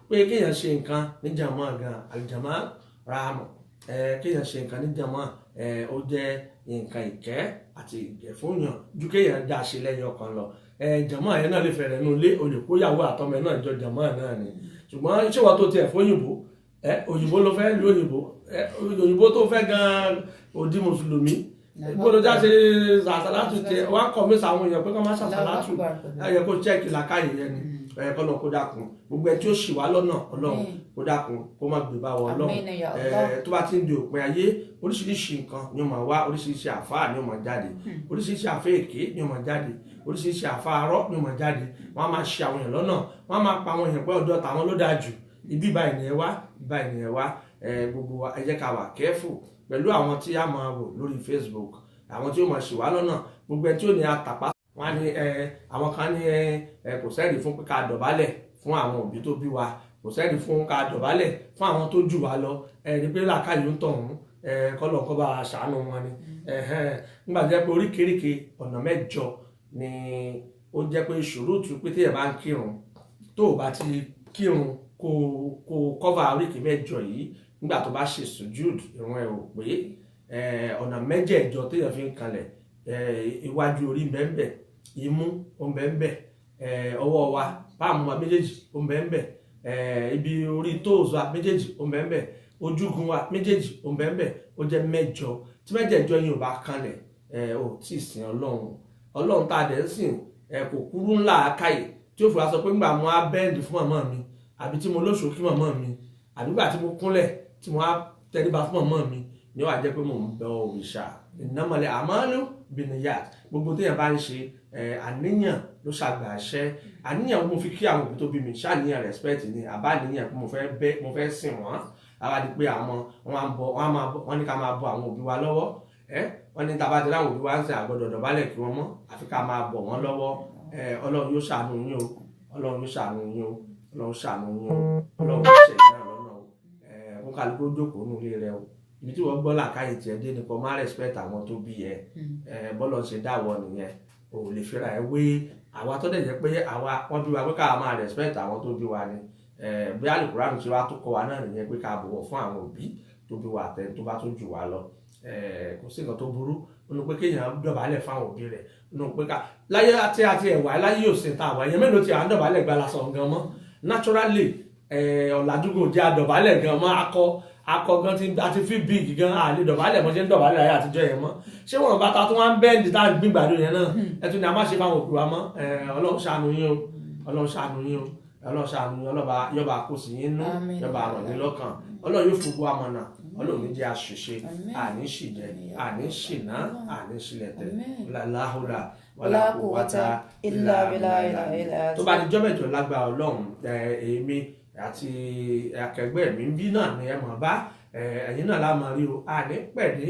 pé kéèyàn ṣe nǹkan ní jàmá gan àlìjàmá rahama kéèyàn ṣe nǹkan ní jàmá ó jẹ́ nǹkan ìkẹ́ àti ìgẹ̀ fún yàn ju kéèyàn dá ṣe lẹ́yìn ọkàn lọ jàmá yẹn náà lè fẹ̀rẹ̀ nù lé olùkóyàwó àtọmọ ẹ̀ náà jọ jàmá náà ni ṣùgbọ́n ṣé wọ́n tó tiẹ̀ fóyìnbó òyìnbó ló fẹ́ lu òyìnbó tó fẹ́ gan òdi mùsùlùmí gbọ́dọ̀ jáde ṣàṣàlátù tẹ wá kọ̀ mí sàwọn èèyàn pé kọ́ máa ṣàṣàlátù ẹ̀yẹ kó chẹ́ẹ̀kì làkàyè yẹn ni kọ́ lọ kó dákun gbogbo ẹ̀ tí ó ṣì wá lọ́nà Ọlọ́run kó dákun kó má gbé bá wọ Ọlọ́run tó bá ti ń di òpin ayé oríṣiríṣi nǹkan ni ó máa wá oríṣiríṣi àfáà ni ó máa jáde oríṣiríṣi àfáà èké ni ó máa jáde oríṣiríṣi àfáà arọ́ ni ó máa jáde wọ́n á máa ṣe àwọn èèyàn lọ́nà wọ́n á máa pa àwọn èèyàn pé ọ̀dọ̀ tàwọn ló dáa jù ibi báyìí ni ẹ wá báyìí ni ẹ wá gbogbo wa ẹ jẹ́ ká wà careful pẹ̀lú àwọn tí a máa wò lórí Facebook àwọn tí ó máa ṣì wá lọ́nà gbogbo ẹ tí ó ní àtàpá wọn ní àwọn kan ní kò sẹ́ẹ̀rì fún pé ká dọ̀bálẹ̀ fún àwọn òbí tó bí wa kò sẹ́ẹ̀rì fún ká dọ̀bálẹ̀ fún àwọn tó jù wá lọ ní pé làákàyè ń tọ̀hún kọ́lọ̀ kọ́ bá ṣàánú wọn ni nígbà jẹ́ pé oríkèéríkèé ọ̀nà mẹ́jọ ni ó jẹ́ pé ṣùrùtù pé téèyàn bá ń kírun tó o bá ti kírun kó kọ́va oríkèé mẹ́jọ yìí nígbà tó bá ṣe sùjúd ìrun ẹ̀ ò pé ọ̀nà mẹ́jẹ̀ẹ̀jọ téèyàn fi ń kanlẹ̀ iwájú orí bẹ́ẹ̀ imú ó ń bẹ́ẹ̀ ọwọ́ wa páàmù wa méjèèjì ó ń bẹ́ẹ̀ ibi orí tóòzù wa méjèèjì ó ń bẹ́ẹ̀ ojúgun wa méjèèjì ó ń bẹ́ẹ̀ ó jẹ́ mẹ́jọ tí mẹ́jẹ̀ẹ̀jọ yìí ò bá kanlẹ̀ ò tí ì sìn ọlọ́run tá a dẹ̀ ń sìn kò kúrú ńlá káyè tí ó fi wá sọ pé ńgbà mo á bẹ́ẹ̀dì fún màmá mi àbí tí mo lóṣù kí màmá mi àbí gbà tí mo kúnlẹ̀ tí mo á tẹríba fún màmá mi ni ó wà jẹ́ pé mo ń bẹ òrìṣà ìnámọ̀lẹ̀ àmọ́lú bìnnìyà gbogbo téèyàn bá ń ṣe àníyàn ló ṣàgbà àṣẹ àníyàn mo fi kí àwọn òbí tó bí mi ṣàníyàn respect ni àbá àníyàn pé mo fẹ́ sìn wọ́n àwa di pé àwọn wọ́n ní ká máa bọ àwọn òbí wa lọ́wọ́ wọ́n ní tàbá ti láwọn òbí wa ń sìn àgbọ̀dọ̀ dọ̀bálẹ̀ kí wọ́n mọ́ àfi ká máa bọ̀ wọ́n lọ́wọ́ ọlọ́run yóò ṣàánú yín o ọlọ́run yóò ṣàánú yín o ọlọ́run ṣàánú yín o ọlọ́run yóò ṣe ìyá lọ́nà o kó kálukú jókòó nù ilé rẹ o ibi tí wọ́n gbọ́ làkàyè tiẹ̀ dé ni kò má respect àwọn tó bí ẹ bọ́lọ̀ ṣe dáwọ́ nìyẹn o lè fira ẹ wé àwa tó dẹ̀ jẹ́ pé àwa wọ́n bí wa pé ká máa respect àwọn tó bí wa ni bí Al-Qur'an ṣe wá tó kọ́ wa náà nìyẹn pé ká bọ̀wọ̀ fún àwọn òbí tó bí wa àtẹ tó bá tó jù wá lọ kò sí nǹkan tó burú nínú pé kéèyàn dọ̀bálẹ̀ fáwọn òbí rẹ̀ nínú pé ká láyé àti ẹ̀wà láyé òsè tá àwa ẹ̀yẹ mélòó ti à ń dọ̀bálẹ̀ gba lásán gan mọ́ naturally ọ̀làjú kò jẹ́ àdọ̀bálẹ̀ gan mọ́ akọ gan àti fi big gan àlè dọ̀bálẹ̀ mọ́ ṣe ń dọ̀bálẹ̀ ayé àtijọ́ yẹn mọ́ ṣé wọn bá ta tó wá ń bẹ́ẹ̀ndì tá à ń gbìgbàdo yẹn náà ẹtù ni a má ṣe fáwọn òkú wa mọ́ ọlọ́run ṣàánú yín o ọlọ́run ṣàánú yín o ọlọ́run ṣàánú yín ọlọ́ba yọba àkóso yín nú yọba àrọ̀ yín lọ́kàn ọlọ́run yóò fògbó amọ̀nà ọlọ́run ní jẹ́ àṣìṣe àní ṣìjẹ àní ṣìnà àní ṣìlẹ̀tẹ̀ láhùlà wàlá quwwata illa billah tó bá di jọ́mẹ̀jọ lágbára ọlọ́run èmi àti akẹgbẹ́ mi ń bí náà ni ẹ mọ̀ bá ẹ̀yin náà lámọ̀ rí o àní pẹ̀lú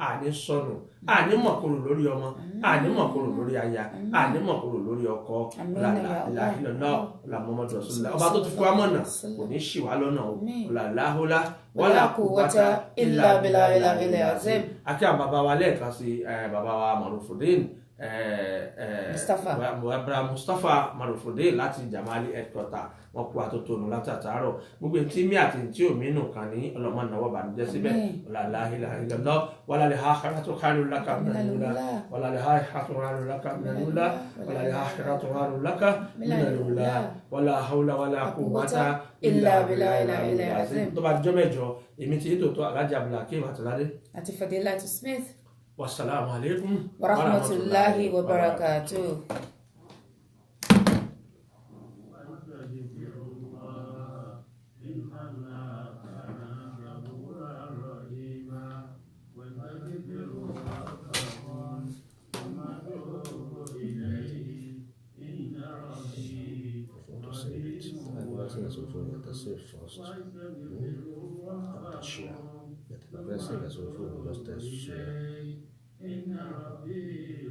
àní sọnù àní mọ̀kòrò lórí ọmọ àní mọ̀kòrò lórí aya àní mọ̀kòrò lórí ọkọ làlàhìlọ́lá làmọ́mọ́dé ọ̀sùnlá ọba tó ti fún wa mọ̀nà kò ní ṣì wá lọ́nà o làlàhólá wala quwwata illa billahi azim. akí àwọn bàbá wa lẹ́ẹ̀kan sí bàbá wa Marufudeen Mustapha Marufudeen láti Jamali headquarter wọn kú àtótónu látàtàárọ̀ gbogbo tí mi àti tí ò mínú kan ní ọlọ́mọ náwó bànújẹ́ síbẹ̀ làlàhìlọ́lá wala al-akhiratu khayrun laka minal ula wala al-akhiratu khayrun laka minal ula wala al-akhiratu khayrun laka minal ula wala hawla wala quwwata illa billahi azim. tó bá jọ́ mẹ́jọ èmi ti ètò tó Alhaji Abdulhakeem Àtìládé àti Fadilatu Smith. Wassalamu alaikum wa rahmatullahi wa barakatuh. إن ربي